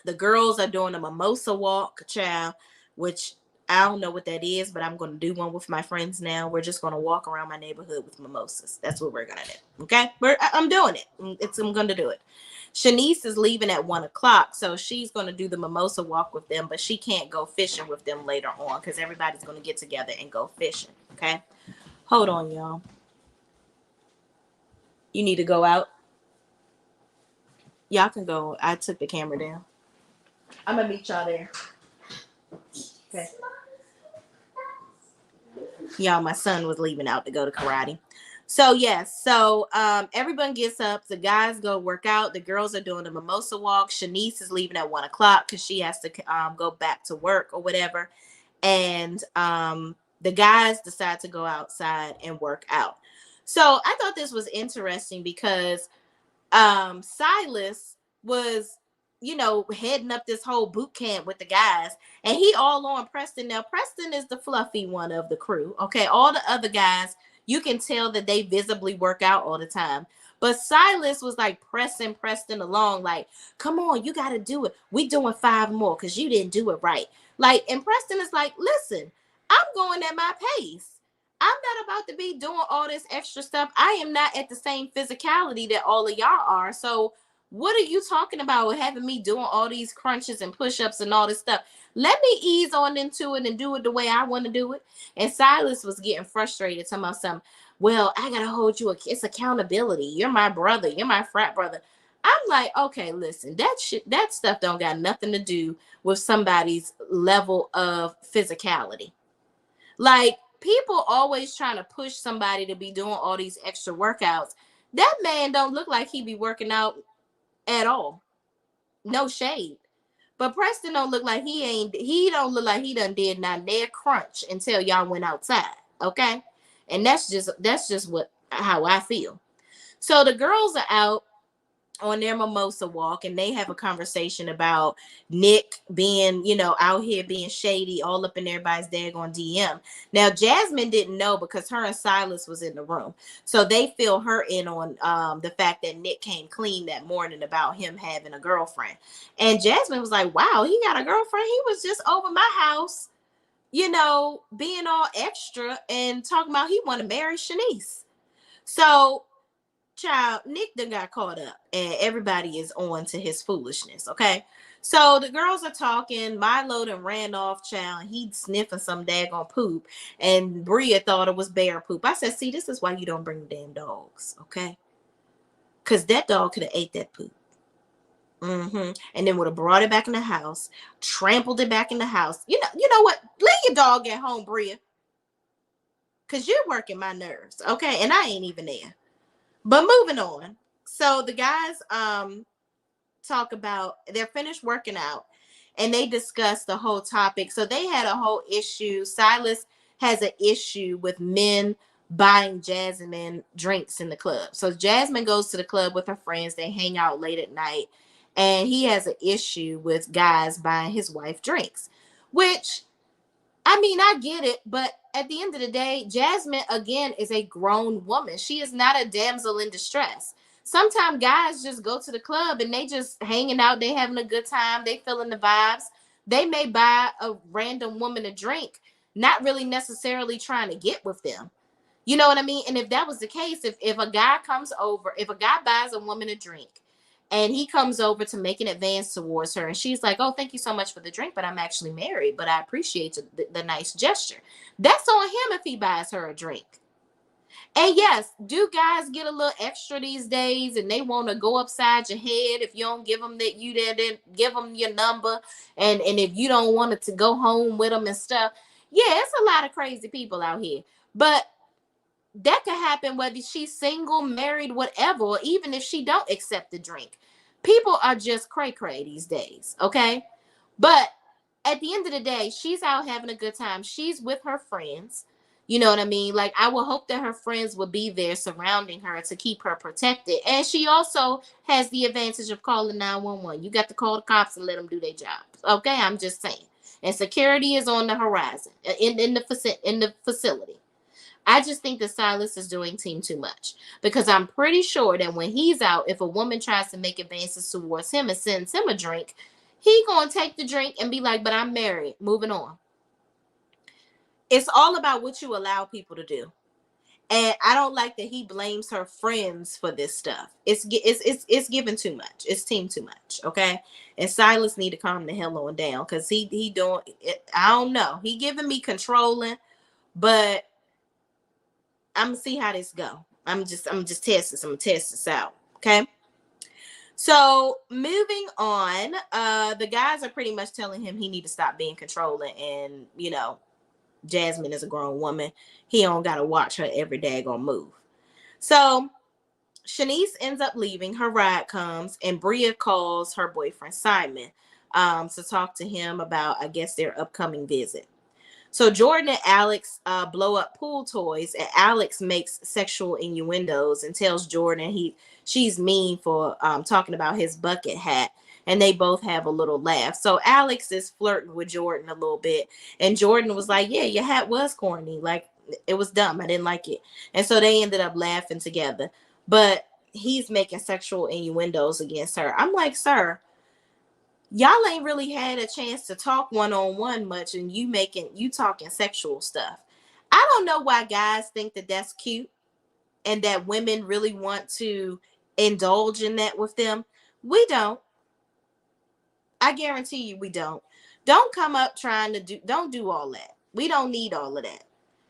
The girls are doing a mimosa walk, child, which I don't know what that is, but I'm going to do one with my friends now. We're just going to walk around my neighborhood with mimosas. That's what we're going to do. Okay? I'm doing it. I'm going to do it. Shanice is leaving at 1:00, so she's going to do the mimosa walk with them, but she can't go fishing with them later on because everybody's going to get together and go fishing. Okay? Hold on, y'all. You need to go out. Y'all can go. I took the camera down. I'm going to meet y'all there. Okay. Y'all, my son was leaving out to go to karate. So yes, so everyone gets up. The guys go work out. The girls are doing a mimosa walk. Shanice is leaving at 1 o'clock because she has to go back to work or whatever. And the guys decide to go outside and work out. So I thought this was interesting because Silas was, heading up this whole boot camp with the guys, and he all on Preston. Now, Preston is the fluffy one of the crew. Okay, all the other guys, you can tell that they visibly work out all the time. But Silas was like pressing Preston along, like, come on, you got to do it. We doing 5 more because you didn't do it right. Like, and Preston is like, listen, I'm going at my pace. I'm not about to be doing all this extra stuff. I am not at the same physicality that all of y'all are. So what are you talking about with having me doing all these crunches and push-ups and all this stuff? Let me ease on into it and do it the way I want to do it. And Silas was getting frustrated, talking about something. Well, I gotta hold you. It's accountability. You're my brother. You're my frat brother. I'm like, okay, listen, that stuff don't got nothing to do with somebody's level of physicality. Like, people always trying to push somebody to be doing all these extra workouts. That man don't look like he be working out at all. No shade. But Preston don't look like he don't look like he done did not their crunch until y'all went outside. Okay. And that's just how I feel. So the girls are out on their mimosa walk, and they have a conversation about Nick being, out here being shady all up in everybody's daggone DM. Now, Jasmine didn't know because her and Silas was in the room. So they fill her in on the fact that Nick came clean that morning about him having a girlfriend. And Jasmine was like, wow, he got a girlfriend. He was just over my house, being all extra and talking about he want to marry Shanice. So child, Nick done got caught up and everybody is on to his foolishness. Okay. So the girls are talking. Milo done ran off, child. He'd sniffing some daggone poop. And Bria thought it was bear poop. I said, see, this is why you don't bring damn dogs. Okay. Because that dog could have ate that poop. And then would have brought it back in the house, trampled it back in the house. You know what? Leave your dog at home, Bria. Because you're working my nerves. Okay. And I ain't even there. But moving on. So the guys talk about, they're finished working out and they discuss the whole topic. So they had a whole issue. Silas has an issue with men buying Jasmine drinks in the club. So Jasmine goes to the club with her friends. They hang out late at night. And he has an issue with guys buying his wife drinks, which, I mean, I get it, but at the end of the day, Jasmine, again, is a grown woman. She is not a damsel in distress. Sometimes guys just go to the club and they just hanging out. They having a good time. They feeling the vibes. They may buy a random woman a drink, not really necessarily trying to get with them. You know what I mean? And if that was the case, if a guy comes over, if a guy buys a woman a drink, and he comes over to make an advance towards her, and she's like, oh, thank you so much for the drink, but I'm actually married, but I appreciate the nice gesture. That's on him if he buys her a drink. And yes, do guys get a little extra these days and they want to go upside your head if you don't give them that you didn't give them your number, and if you don't want it to go home with them and stuff. Yeah, it's a lot of crazy people out here. But that could happen whether she's single, married, whatever, or even if she don't accept the drink. People are just cray-cray these days, okay? But at the end of the day, she's out having a good time. She's with her friends. You know what I mean? Like, I would hope that her friends would be there surrounding her to keep her protected. And she also has the advantage of calling 911. You got to call the cops and let them do their job. Okay? I'm just saying. And security is on the horizon in the facility. I just think that Silas is doing team too much, because I'm pretty sure that when he's out, if a woman tries to make advances towards him and sends him a drink, he gonna take the drink and be like, but I'm married. Moving on. It's all about what you allow people to do. And I don't like that he blames her friends for this stuff. It's given too much. It's team too much. Okay. And Silas need to calm the hell on down, because he doing it. I don't know. He giving me controlling, but I'm gonna see how this go. I'm just test this. I'm gonna test this out. Okay. So moving on, the guys are pretty much telling him he need to stop being controlling, and Jasmine is a grown woman. He don't gotta watch her every daggone move. So Shanice ends up leaving. Her ride comes, and Bria calls her boyfriend Simon to talk to him about, I guess, their upcoming visit. So Jordan and Alex blow up pool toys, and Alex makes sexual innuendos and tells Jordan she's mean for talking about his bucket hat, and they both have a little laugh. So Alex is flirting with Jordan a little bit, and Jordan was like, "Yeah, your hat was corny. Like it was dumb. I didn't like it." And so they ended up laughing together. But he's making sexual innuendos against her. I'm like, "Sir, y'all ain't really had a chance to talk one-on-one much, and you talking sexual stuff." I don't know why guys think that that's cute and that women really want to indulge in that with them. We don't. I guarantee you we don't come up trying to don't do all that. We don't need all of that.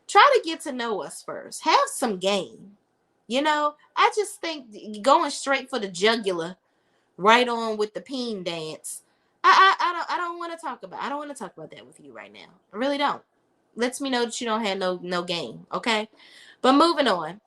Try to get to know us first. Have some game. I just think going straight for the jugular, right on with the peen dance. I don't want to talk about. I don't want to talk about that with you right now. I really don't. Lets me know that you don't have no game, okay? But moving on.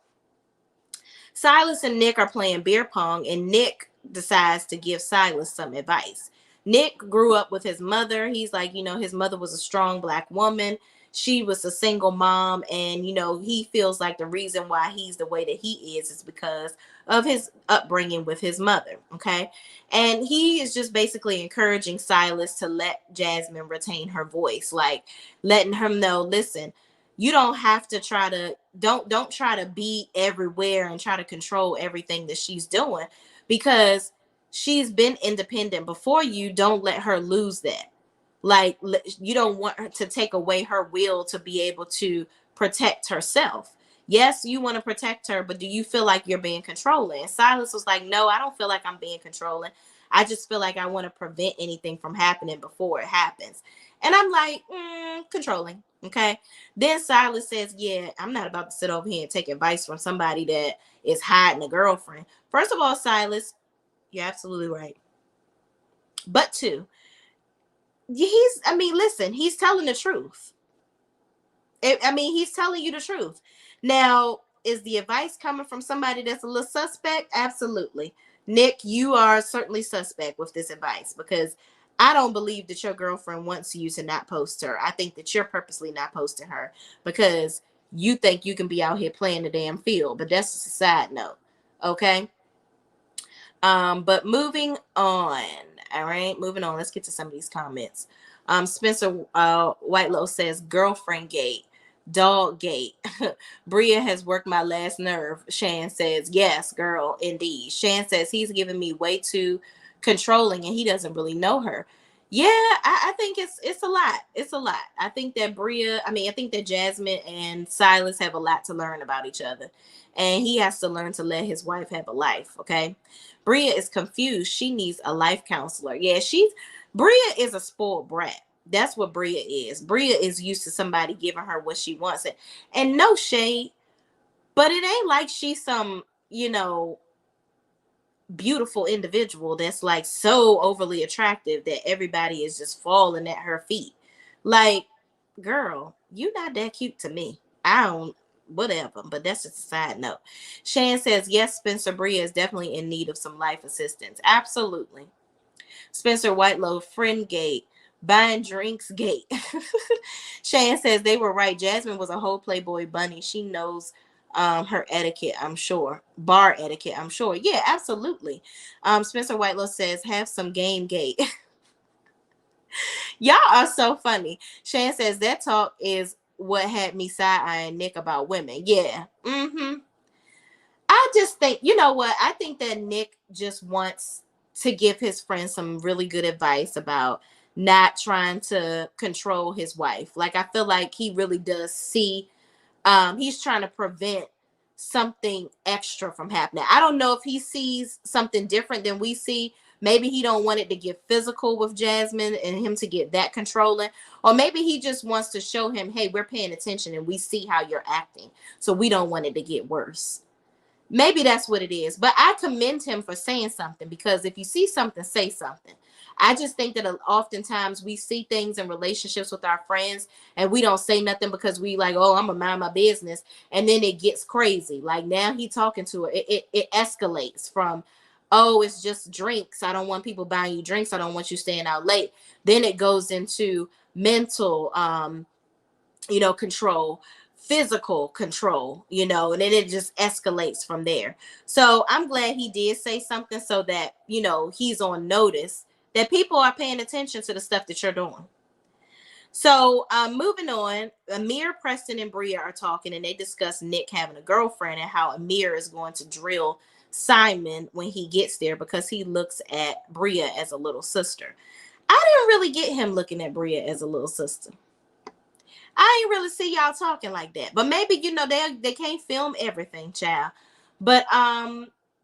Silas and Nick are playing beer pong, and Nick decides to give Silas some advice. Nick grew up with his mother. He's like, his mother was a strong Black woman. She was a single mom, and he feels like the reason why he's the way that he is because of his upbringing with his mother. Okay. And he is just basically encouraging Silas to let Jasmine retain her voice, like letting him know, listen, you don't have to don't try to be everywhere and try to control everything that she's doing, because she's been independent before you. Don't let her lose that. Like, you don't want her to take away her will to be able to protect herself. Yes, you want to protect her, but do you feel like you're being controlling? And Silas was like, no, I don't feel like I'm being controlling. I just feel like I want to prevent anything from happening before it happens. And I'm like, controlling. Okay. Then Silas says, yeah, I'm not about to sit over here and take advice from somebody that is hiding a girlfriend. First of all, Silas, you're absolutely right. But two, listen, he's telling the truth. He's telling you the truth. Now, is the advice coming from somebody that's a little suspect? Absolutely. Nick, you are certainly suspect with this advice, because I don't believe that your girlfriend wants you to not post her. I think that you're purposely not posting her because you think you can be out here playing the damn field. But that's just a side note. Okay. But moving on. All right, moving on. Let's get to some of these comments. Spencer Whitelow says, girlfriend gate, dog gate. Bria has worked my last nerve. Shan says, yes, girl, indeed. Shan says he's giving me way too controlling and he doesn't really know her. Yeah, I think it's a lot. It's a lot. I think that I think that Jasmine and Silas have a lot to learn about each other. And he has to learn to let his wife have a life, okay? Bria is confused. She needs a life counselor. Yeah, Bria is a spoiled brat. That's what Bria is. Bria is used to somebody giving her what she wants. And no shade, but it ain't like she's some, beautiful individual that's like so overly attractive that everybody is just falling at her feet. Like, girl, you not that cute to me. I don't, whatever, but that's just a side note. Shan says, yes, Spencer, Bria is definitely in need of some life assistance. Absolutely. Spencer Whitelow, friend gate, buying drinks gate. Shan says they were right. Jasmine was a whole Playboy bunny. She knows her etiquette, I'm sure. Bar etiquette, I'm sure. Yeah, absolutely. Spencer Whitelow says, have some game gate. Y'all are so funny. Shan says that talk is what had me side-eyeing Nick about women. Yeah. I just think, you know what? I think that Nick just wants to give his friend some really good advice about not trying to control his wife. Like, I feel like he really does see, he's trying to prevent something extra from happening. I don't know if he sees something different than we see. Maybe he don't want it to get physical with Jasmine and him to get that controlling. Or maybe he just wants to show him, hey, we're paying attention and we see how you're acting. So we don't want it to get worse. Maybe that's what it is. But I commend him for saying something, because if you see something, say something. I just think that oftentimes we see things in relationships with our friends and we don't say nothing because we like, oh, I'm gonna mind my business, and then it gets crazy. Like now he talking to her, it escalates from, oh, it's just drinks. I don't want people buying you drinks. I don't want you staying out late. Then it goes into mental, control, physical control, and then it just escalates from there. So I'm glad he did say something so that, he's on notice that people are paying attention to the stuff that you're doing. So moving on, Amir, Preston, and Bria are talking, and they discuss Nick having a girlfriend and how Amir is going to drill Simon when he gets there because he looks at Bria as a little sister. I didn't really get him looking at Bria as a little sister. I ain't really see y'all talking like that. But maybe, they can't film everything, child. But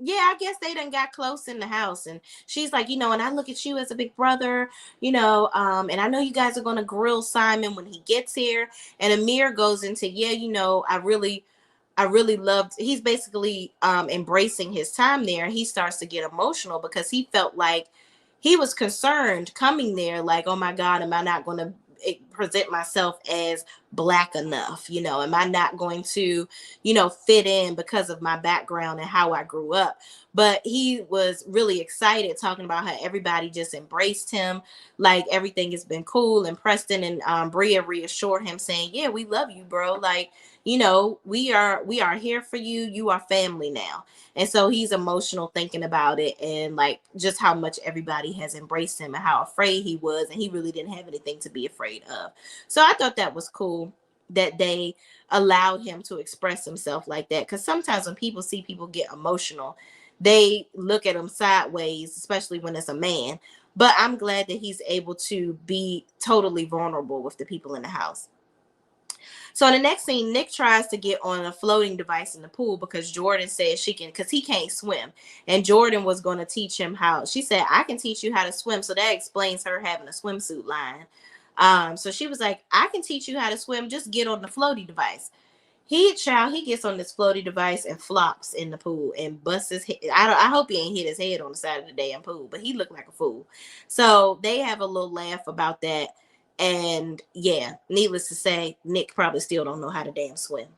yeah, I guess they done got close in the house. And she's like, and I look at you as a big brother, and I know you guys are gonna grill Simon when he gets here. And Amir goes into, yeah, I really loved, he's basically embracing his time there. He starts to get emotional because he felt like he was concerned coming there, like, oh my God, am I not going to present myself as black enough? Am I not going to, fit in because of my background and how I grew up? But he was really excited, talking about how everybody just embraced him, like everything has been cool. And Preston and Bria reassured him, saying, yeah, we love you, bro. Like, we are here for you. You are family now. And so he's emotional thinking about it, and like just how much everybody has embraced him and how afraid he was, and he really didn't have anything to be afraid of. So I thought that was cool that they allowed him to express himself like that, because sometimes when people see people get emotional, they look at him sideways, especially when it's a man. But I'm glad that he's able to be totally vulnerable with the people in the house. So in the next scene, Nick tries to get on a floating device in the pool because Jordan says she can, because he can't swim. And Jordan was going to teach him how. She said, I can teach you how to swim. So that explains her having a swimsuit line. So she was like, I can teach you how to swim. Just get on the floaty device. He gets on this floaty device and flops in the pool and busts his head. I hope he ain't hit his head on the side of the damn pool, but he looked like a fool. So they have a little laugh about that. And yeah, needless to say, Nick probably still don't know how to damn swim.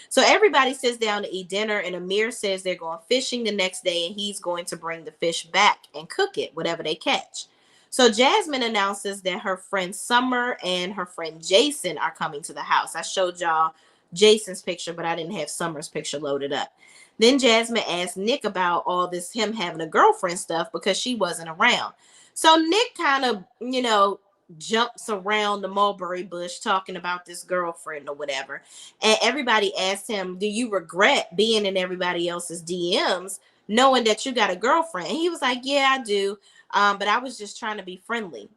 So everybody sits down to eat dinner, and Amir says they're going fishing the next day, and he's going to bring the fish back and cook it, whatever they catch. So Jasmine announces that her friend Summer and her friend Jason are coming to the house. I showed y'all Jason's picture, but I didn't have Summer's picture loaded up. Then Jasmine asked Nick about all this, him having a girlfriend stuff, because she wasn't around. So Nick kind of, jumps around the mulberry bush talking about this girlfriend or whatever. And everybody asked him, do you regret being in everybody else's DMs knowing that you got a girlfriend? And he was like, yeah, I do. But I was just trying to be friendly.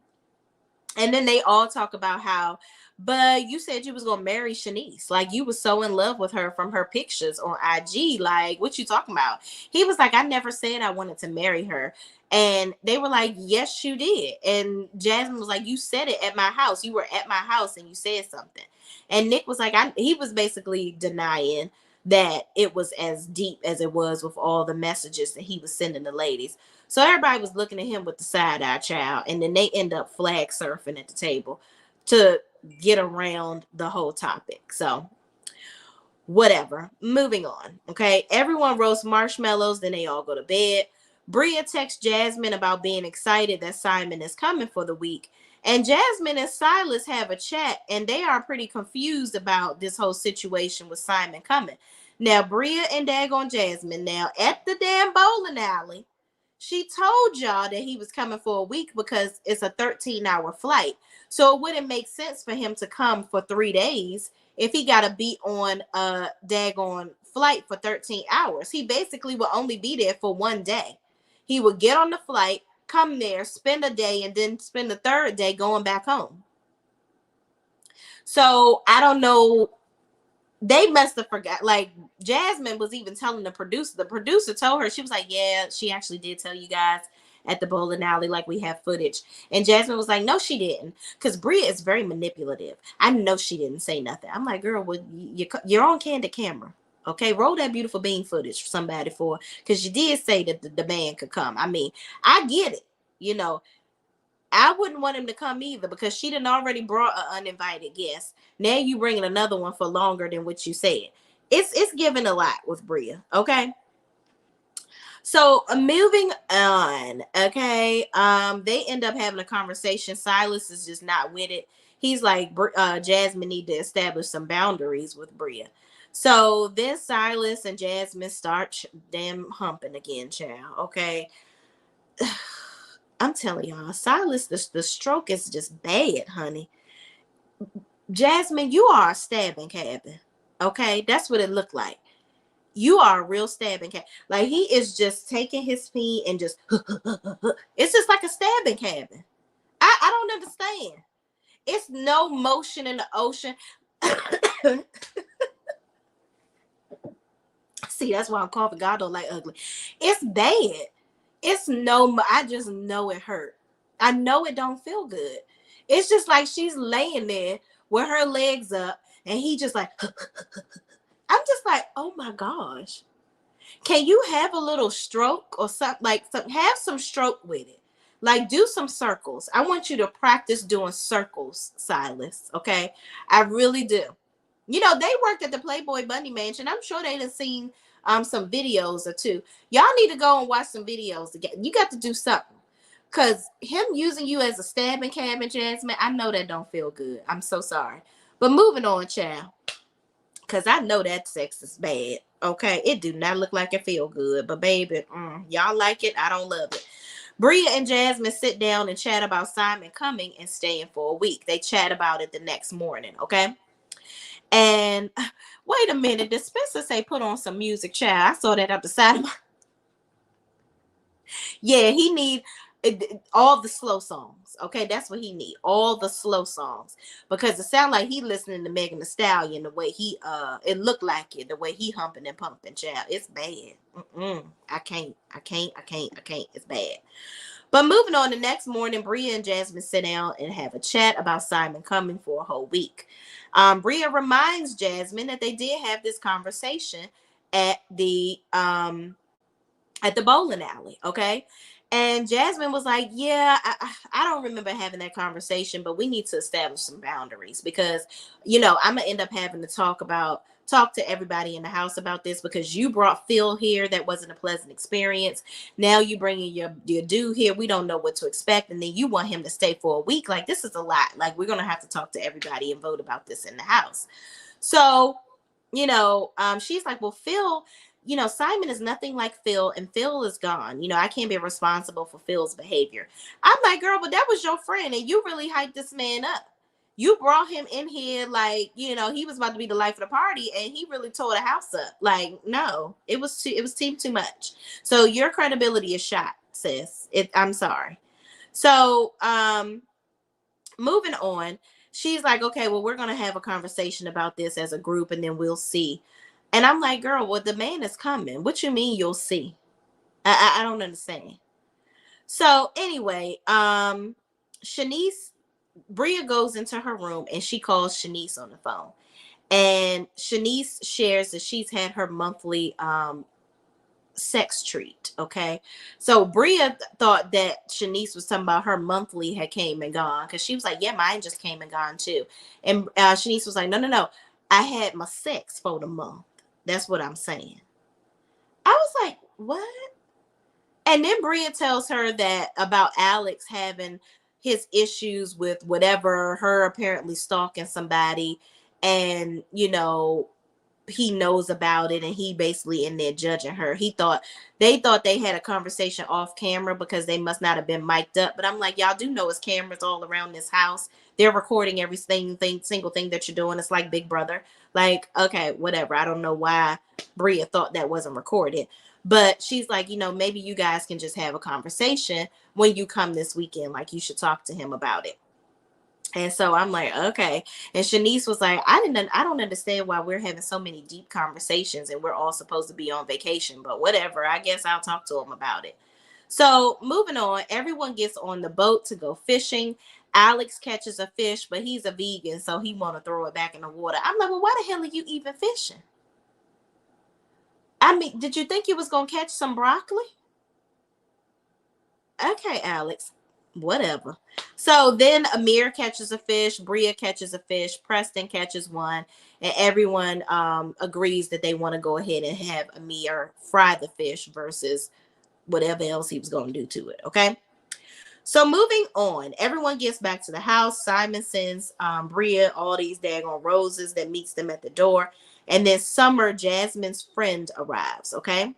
And then they all talk about how, but you said you was gonna marry Shanice. Like, you was so in love with her from her pictures on IG. Like, what you talking about? He was like, I never said I wanted to marry her. And they were like, yes, you did. And Jasmine was like, you said it at my house. You were at my house and you said something. And Nick was like, he was basically denying that it was as deep as it was with all the messages that he was sending the ladies. So everybody was looking at him with the side eye, child. And then they end up flag surfing at the table to get around the whole topic. So whatever, moving on. Okay, everyone roasts marshmallows, then they all go to bed. Bria texts Jasmine about being excited that Simon is coming for the week, and Jasmine and Silas have a chat, and they are pretty confused about this whole situation with Simon coming. Now Bria and daggone Jasmine, now at the damn bowling alley, she told y'all that he was coming for a week because it's a 13-hour flight. So it wouldn't make sense for him to come for 3 days if he got to be on a daggone flight for 13 hours. He basically will only be there for 1 day. He would get on the flight, come there, spend a day, and then spend the third day going back home. So I don't know. They must have forgot. Like, Jasmine was even telling the producer. The producer told her, she was like, yeah, she actually did tell you guys at the bowling alley, like, we have footage. And Jasmine was like, no, she didn't. Because Bria is very manipulative. I know she didn't say nothing. I'm like, girl, well, you're on candid camera. Okay, roll that beautiful bean footage for somebody because you did say that the man could come. I mean, I get it. I wouldn't want him to come either because she done already brought an uninvited guest. Now you bringing another one for longer than what you said. It's giving a lot with Bria. Okay. So moving on, okay. They end up having a conversation. Silas is just not with it. He's like, Jasmine need to establish some boundaries with Bria. So then Silas and Jasmine start them humping again, child. Okay. I'm telling y'all, Silas, the stroke is just bad, honey. Jasmine, you are a stabbing cabin. Okay, that's what it looked like. You are a real stabbing cat. Like he is just taking his feet and just it's just like a stabbing cabin. I don't understand. It's no motion in the ocean. See, that's why I'm coughing. God don't like ugly. It's bad. It's no, I just know it hurt. I know it don't feel good. It's just like she's laying there with her legs up and he just like I'm just like, oh my gosh. Can you have a little stroke or something like have some stroke with it? Like do some circles. I want you to practice doing circles, Silas. Okay. I really do. You know, they worked at the Playboy Bunny Mansion. I'm sure they'd have seen some videos or two. Y'all need to go and watch some videos again. You got to do something. Cause him using you as a stabbing cabin, Jasmine, I know that don't feel good. I'm so sorry. But moving on, child. Cause I know that sex is bad. Okay, it do not look like it feel good, but baby, y'all like it. I don't love it. Bria and Jasmine sit down and chat about Simon coming and staying for a week. They chat about it the next morning. Okay, and wait a minute, did Spencer say put on some music, child? I saw that up the side of my. Yeah, he need all the slow songs. Okay, that's what he need. All the slow songs because it sound like he listening to Megan Thee Stallion the way he it looked like it the way he humping and pumping. Child, it's bad. I can't. It's bad. But moving on, the next morning, Bria and Jasmine sit down and have a chat about Simon coming for a whole week. Bria reminds Jasmine that they did have this conversation at the bowling alley, okay? And Jasmine was like, yeah, I don't remember having that conversation, but we need to establish some boundaries because, I'm going to end up having to talk to everybody in the house about this because you brought Phil here. That wasn't a pleasant experience. Now you bringing your dude here. We don't know what to expect. And then you want him to stay for a week. Like, this is a lot. Like, we're going to have to talk to everybody and vote about this in the house. So, she's like, well, Phil, Simon is nothing like Phil and Phil is gone. I can't be responsible for Phil's behavior. I'm like, girl, but that was your friend and you really hyped this man up. You brought him in here like, he was about to be the life of the party and he really tore the house up. Like, no, it was too much. So your credibility is shot, sis. I'm sorry. So, moving on, she's like, okay, well, we're going to have a conversation about this as a group and then we'll see. And I'm like, girl, well, the man is coming. What you mean you'll see? I don't understand. So anyway, Bria goes into her room and she calls Shanice on the phone. And Shanice shares that she's had her monthly sex treat. Okay. So Bria thought that Shanice was talking about her monthly had came and gone because she was like, yeah, mine just came and gone too. And Shanice was like, no. I had my sex for the month. That's what I'm saying. I was like, what? And then Bria tells her that about Alex having his issues with whatever, her apparently stalking somebody. And, he knows about it and he basically in there judging her. They thought they had a conversation off camera because they must not have been mic'd up. But I'm like, y'all do know it's cameras all around this house. They're recording every single thing that you're doing. It's like Big Brother. Like, okay, whatever. I don't know why Bria thought that wasn't recorded. But she's like, maybe you guys can just have a conversation when you come this weekend. Like, you should talk to him about it. And so I'm like, okay. And Shanice was like, I don't understand why we're having so many deep conversations and we're all supposed to be on vacation, but whatever. I guess I'll talk to him about it. So moving on, everyone gets on the boat to go fishing. Alex catches a fish, but he's a vegan, so he want to throw it back in the water. I'm like, well, why the hell are you even fishing? I mean, did you think you was going to catch some broccoli? Okay, Alex. whatever. So then Amir catches a fish, Bria catches a fish, Preston catches one, and everyone agrees that they want to go ahead and have Amir fry the fish versus whatever else he was going to do to it. Okay. So moving on, everyone gets back to the house. Simon sends Bria all these daggone roses that meets them at the door. And then Summer, Jasmine's friend, arrives. Okay.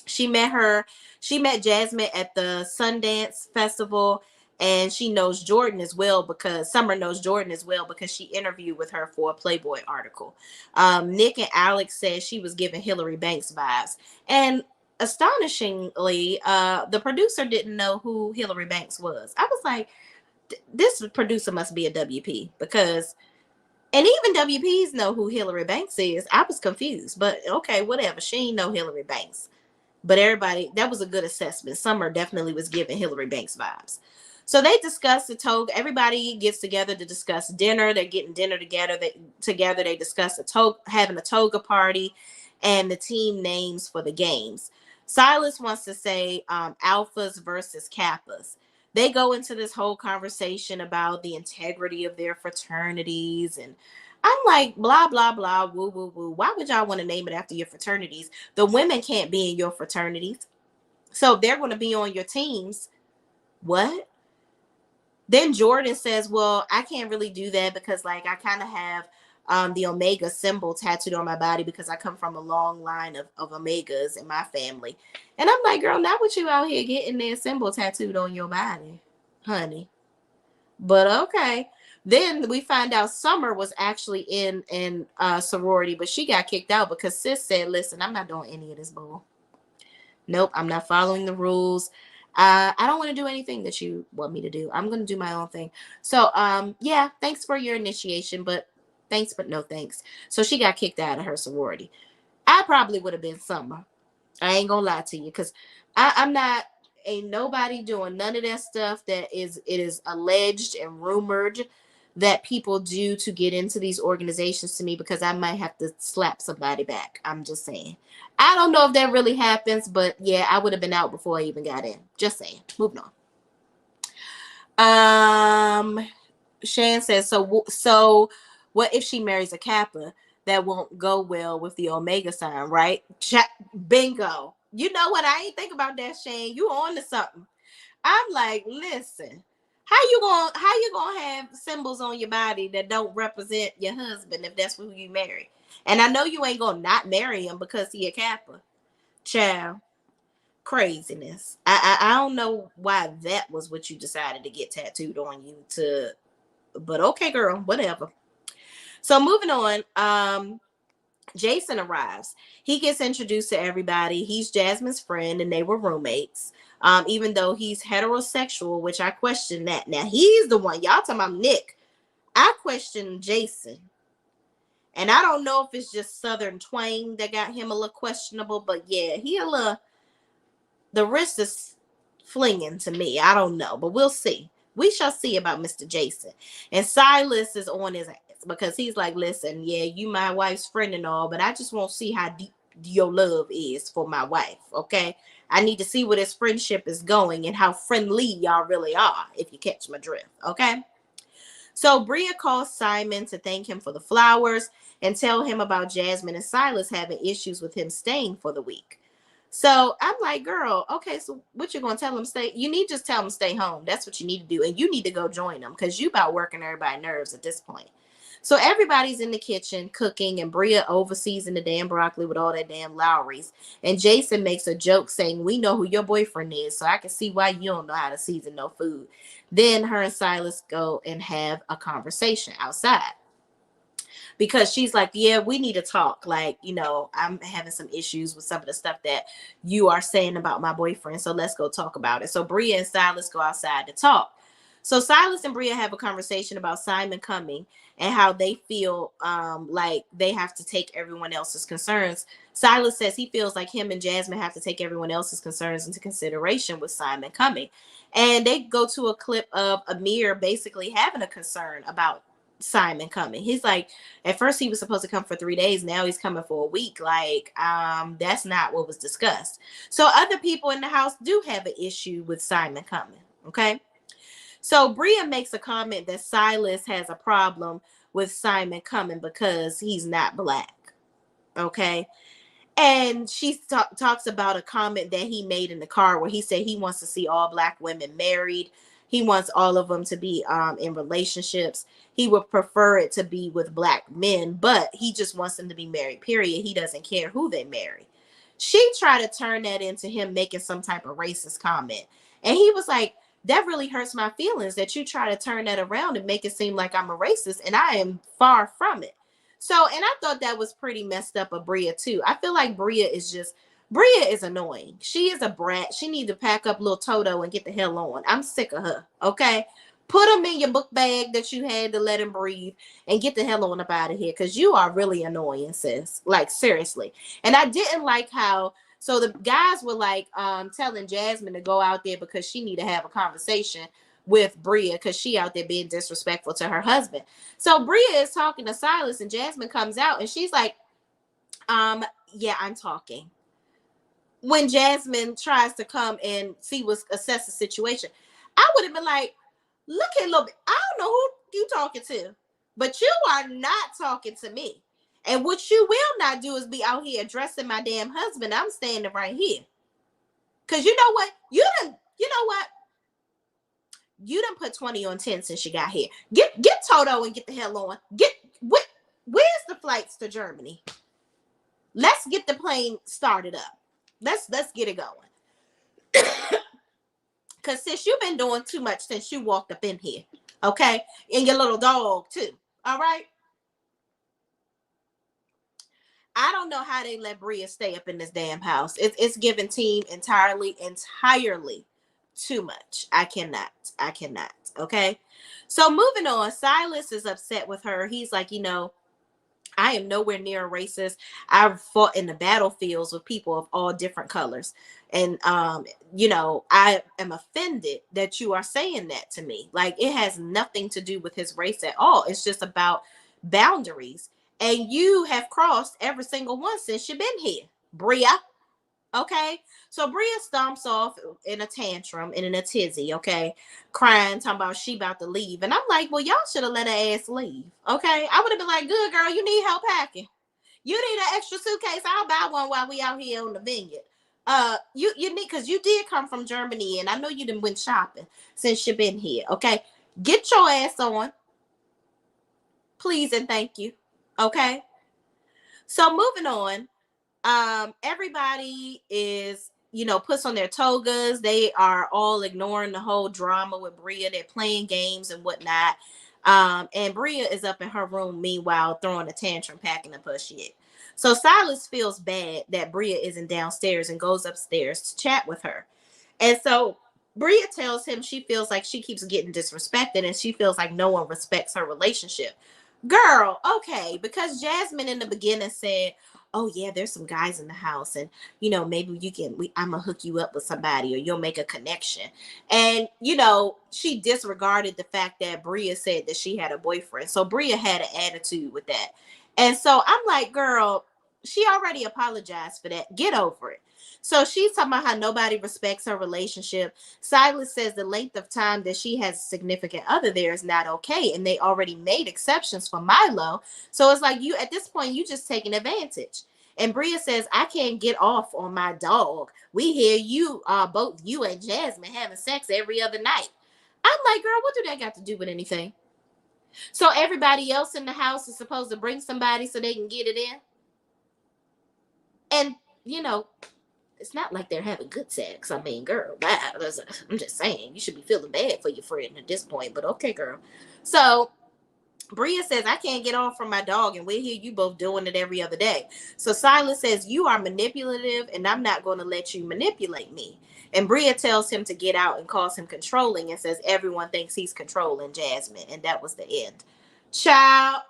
She met her, she met Jasmine at the Sundance Festival, and she knows Jordan as well because Summer knows Jordan as well because she interviewed with her for a Playboy article. Nick and Alex said she was giving Hillary Banks vibes. And astonishingly, the producer didn't know who Hillary Banks was. I was like, this producer must be a WP because, and even WPs know who Hillary Banks is. I was confused, but okay, whatever. She ain't know Hillary Banks. But everybody, that was a good assessment. Summer definitely was giving Hillary Banks vibes. So they discuss the toga. Everybody gets together to discuss dinner. They're getting dinner together. They discuss having a toga party and the team names for the games. Silas wants to say alphas versus kappas. They go into this whole conversation about the integrity of their fraternities, and I'm like, blah, blah, blah, woo, woo, woo. Why would y'all want to name it after your fraternities? The women can't be in your fraternities. So if they're going to be on your teams, what? Then Jordan says, well, I can't really do that because, like, I kind of have the Omega symbol tattooed on my body because I come from a long line of Omegas in my family. And I'm like, girl, not with you out here getting their symbol tattooed on your body, honey. But okay. Then we find out Summer was actually in sorority, but she got kicked out because sis said, listen, I'm not doing any of this bull. Nope, I'm not following the rules. I don't want to do anything that you want me to do. I'm going to do my own thing. So, yeah, thanks for your initiation, but thanks, but no thanks. So she got kicked out of her sorority. I probably would have been Summer. I ain't gonna lie to you, because I'm not, ain't nobody doing none of that stuff that it is alleged and rumored that people do to get into these organizations to me, because I might have to slap somebody back. I'm just saying. I don't know if that really happens, but yeah, I would have been out before I even got in. Just saying. Moving on. Shan says, so what if she marries a Kappa? That won't go well with the Omega sign, right? Bingo. You know what? I ain't think about that, Shane. You on to something. I'm like, listen, how you gonna have symbols on your body that don't represent your husband if that's who you marry? And I know you ain't gonna not marry him because he a Kappa. Child, craziness. I don't know why that was what you decided to get tattooed on you to, but okay, girl, whatever. So moving on, Jason arrives. He gets introduced to everybody. He's Jasmine's friend, and they were roommates. Even though he's heterosexual, which I question that. Now he's the one. Y'all talking about Nick. I question Jason. And I don't know if it's just Southern twang that got him a little questionable, but yeah, he a little, the wrist is flinging to me. I don't know, but we'll see. We shall see about Mr. Jason. And Silas is on his ass because he's like, listen, yeah, you my wife's friend and all, but I just want to see how deep your love is for my wife, okay? I need to see where this friendship is going and how friendly y'all really are, if you catch my drift, okay? So Bria calls Simon to thank him for the flowers and tell him about Jasmine and Silas having issues with him staying for the week. So I'm like, girl, okay, so what you gonna tell them? Stay? You need to just tell them stay home. That's what you need to do, and you need to go join them because you about working everybody's nerves at this point. So everybody's in the kitchen cooking, and Bria overseasing the damn broccoli with all that damn Lowry's. And Jason makes a joke saying, "We know who your boyfriend is, so I can see why you don't know how to season no food." Then her and Silas go and have a conversation outside, because she's like, yeah, we need to talk. Like, you know, I'm having some issues with some of the stuff that you are saying about my boyfriend. So let's go talk about it. So Bria and Silas go outside to talk. So Silas and Bria have a conversation about Simon coming and how they feel like they have to take everyone else's concerns. Silas says he feels like him and Jasmine have to take everyone else's concerns into consideration with Simon coming. And they go to a clip of Amir basically having a concern about Simon coming. He's like, at first he was supposed to come for 3 days. Now he's coming for a week. Like, that's not what was discussed. So other people in the house do have an issue with Simon coming. Okay. So Bria makes a comment that Silas has a problem with Simon coming because he's not black. Okay. And she talks about a comment that he made in the car where he said he wants to see all black women married. He wants all of them to be in relationships. He would prefer it to be with black men, but he just wants them to be married, period. He doesn't care who they marry. She tried to turn that into him making some type of racist comment. And he was like, that really hurts my feelings that you try to turn that around and make it seem like I'm a racist, and I am far from it. So, and I thought that was pretty messed up of Bria too. I feel like Bria is annoying. She is a brat. She needs to pack up little Toto and get the hell on. I'm sick of her. Okay. Put him in your book bag that you had to let him breathe and get the hell on up out of here, because you are really annoying, sis. Like, seriously. And I didn't like how, so the guys were like telling Jasmine to go out there because she need to have a conversation with Bria because she out there being disrespectful to her husband. So Bria is talking to Silas and Jasmine comes out and she's like, yeah, I'm talking. When Jasmine tries to come and assess the situation, I would have been like, look at a little bit. I don't know who you talking to, but you are not talking to me. And what you will not do is be out here addressing my damn husband. I'm standing right here. Because you know what? You know what? You done put 20 on 10 since you got here. Get Toto and get the hell on. Where's the flights to Germany? Let's get the plane started up. Let's get it going. Because sis, you've been doing too much since you walked up in here. Okay? And your little dog too. All right? I don't know how they let Bria stay up in this damn house. It's giving team entirely too much. I cannot. Okay. So moving on, Silas is upset with her. He's like, I am nowhere near a racist. I've fought in the battlefields with people of all different colors. And, I am offended that you are saying that to me. Like, it has nothing to do with his race at all. It's just about boundaries. And you have crossed every single one since you've been here, Bria. Okay, so Bria stomps off in a tantrum and in a tizzy, okay, crying, talking about she about to leave. And I'm like, well, y'all should have let her ass leave, okay? I would have been like, good girl, you need help packing. You need an extra suitcase. I'll buy one while we out here on the Vineyard. You need, because you did come from Germany, and I know you done went shopping since you've been here, okay? Get your ass on, please and thank you, okay? So moving on. Everybody is, puts on their togas. They are all ignoring the whole drama with Bria. They're playing games and whatnot. And Bria is up in her room, meanwhile, throwing a tantrum, packing up her shit. So Silas feels bad that Bria isn't downstairs and goes upstairs to chat with her. And so Bria tells him she feels like she keeps getting disrespected and she feels like no one respects her relationship. Girl, okay, because Jasmine in the beginning said, oh yeah, there's some guys in the house, and maybe I'm gonna hook you up with somebody, or you'll make a connection. And she disregarded the fact that Bria said that she had a boyfriend. So Bria had an attitude with that. And so I'm like, girl, she already apologized for that. Get over it. So she's talking about how nobody respects her relationship. Silas says the length of time that she has a significant other there is not okay. And they already made exceptions for Milo. So it's like, you, at this point, you just taking advantage. And Bria says, I can't get off on my dog. We hear you, both you and Jasmine having sex every other night. I'm like, girl, what do that got to do with anything? So everybody else in the house is supposed to bring somebody so they can get it in. And, it's not like they're having good sex. I mean, girl, I'm just saying, you should be feeling bad for your friend at this point. But okay, girl. So Bria says, I can't get off from my dog, and we hear you both doing it every other day. So Silas says, you are manipulative, and I'm not going to let you manipulate me. And Bria tells him to get out and calls him controlling and says everyone thinks he's controlling Jasmine. And that was the end. Child,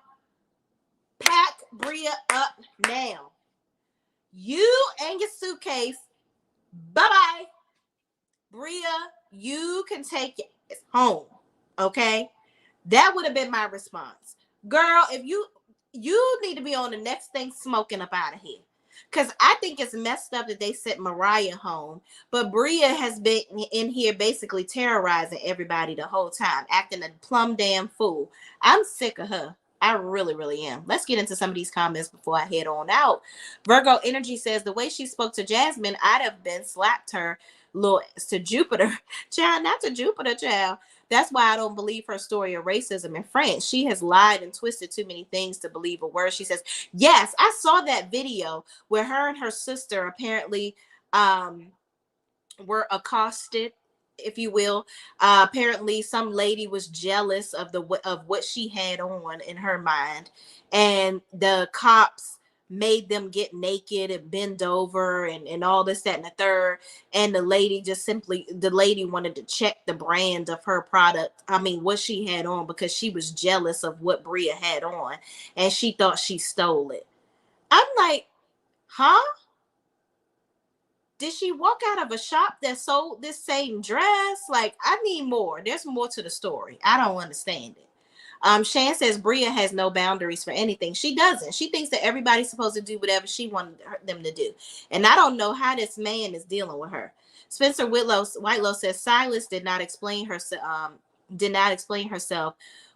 pack Bria up now. You and your suitcase. Bye-bye. Bria, you can take it home. Okay? That would have been my response. Girl, if you need to be on the next thing smoking up out of here. Because I think it's messed up that they sent Mariah home, but Bria has been in here basically terrorizing everybody the whole time, acting a plumb damn fool. I'm sick of her. I really, really am. Let's get into some of these comments before I head on out. Virgo Energy says the way she spoke to Jasmine, I'd have been slapped her little to Jupiter. Child, not to Jupiter, child. That's why I don't believe her story of racism in France. She has lied and twisted too many things to believe a word she says. Yes, I saw that video where her and her sister apparently were accosted, if you will. Apparently some lady was jealous of what she had on in her mind, and the cops made them get naked and bend over and all this, that, and the third. And the lady wanted to check the brand of her product, I mean what she had on, because she was jealous of what Bria had on and she thought she stole it. I'm like, huh? Did she walk out of a shop that sold this same dress? Like, I need more. There's more to the story. I don't understand it. Shan says Bria has no boundaries for anything. She doesn't. She thinks that everybody's supposed to do whatever she wanted them to do. And I don't know how this man is dealing with her. Spencer Whitelow says Silas did not explain herself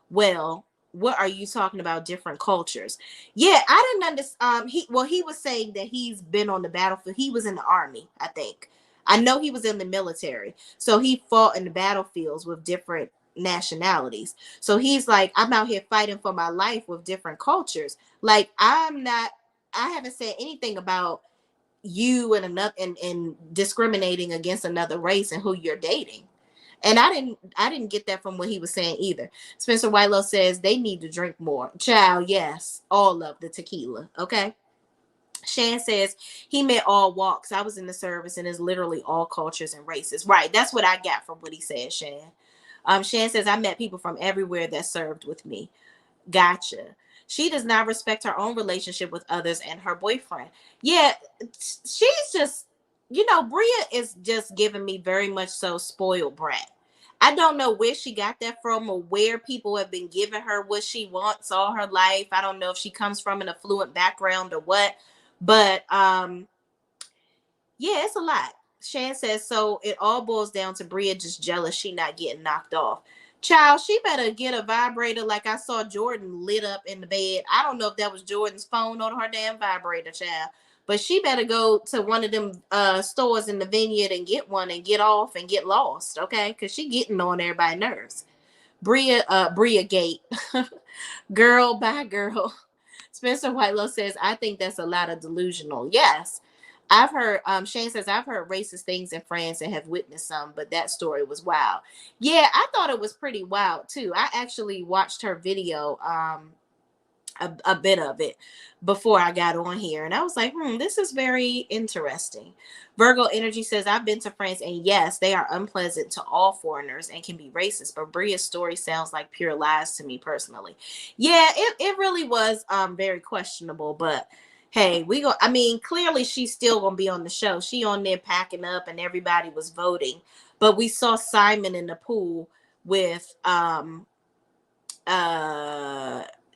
well. What are you talking about? Different cultures? Yeah, I didn't understand. He was saying that he's been on the battlefield. He was in the army, I think. I know he was in the military, so he fought in the battlefields with different nationalities. So he's like, I'm out here fighting for my life with different cultures. Like, I haven't said anything about you and another and discriminating against another race and who you're dating. And I didn't get that from what he was saying either. Spencer Whitelow says they need to drink more. Child, yes, all of the tequila. Okay. Shan says he met all walks. I was in the service and it's literally all cultures and races. Right. That's what I got from what he said, Shan. Shan says I met people from everywhere that served with me. Gotcha. She does not respect her own relationship with others and her boyfriend. Yeah, she's just, Bria is just giving me very much so spoiled brat. I don't know where she got that from or where people have been giving her what she wants all her life. I don't know if she comes from an affluent background or what, but yeah, it's a lot. Shan says, so it all boils down to Bria just jealous she not getting knocked off. Child, she better get a vibrator like I saw Jordan lit up in the bed. I don't know if that was Jordan's phone or her damn vibrator, child. But she better go to one of them stores in the Vineyard and get one and get off and get lost, okay? Because she getting on everybody's nerves. Bria Gate. Girl by girl. Spencer Whitelow says, I think that's a lot of delusional. Yes. I've heard, Shane says, I've heard racist things in France and have witnessed some, but that story was wild. Yeah, I thought it was pretty wild too. I actually watched her video, a bit of it before I got on here, and I was like, this is very interesting. Virgo Energy says, I've been to France, and yes, they are unpleasant to all foreigners and can be racist, but Bria's story sounds like pure lies to me personally. Yeah, it really was very questionable, but hey, clearly she's still gonna be on the show. She on there packing up and everybody was voting, but we saw Simon in the pool with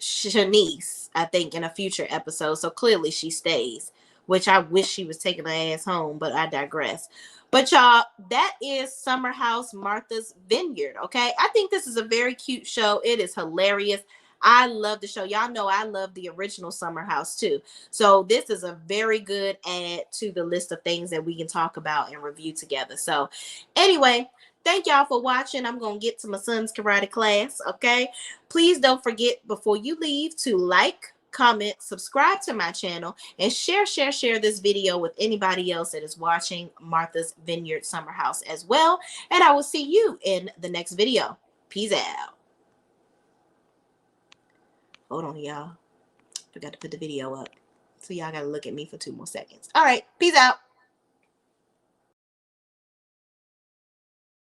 Shanice, I think, in a future episode. So clearly she stays, which I wish she was taking her ass home, but I digress. But y'all, that is Summer House Martha's Vineyard. Okay. I think this is a very cute show. It is hilarious. I love the show. Y'all know I love the original Summer House too. So this is a very good add to the list of things that we can talk about and review together. So anyway, thank y'all for watching. I'm going to get to my son's karate class, okay? Please don't forget before you leave to like, comment, subscribe to my channel, and share this video with anybody else that is watching Martha's Vineyard Summer House as well. And I will see you in the next video. Peace out. Hold on, y'all. Forgot to put the video up. So y'all got to look at me for 2 more seconds. All right. Peace out.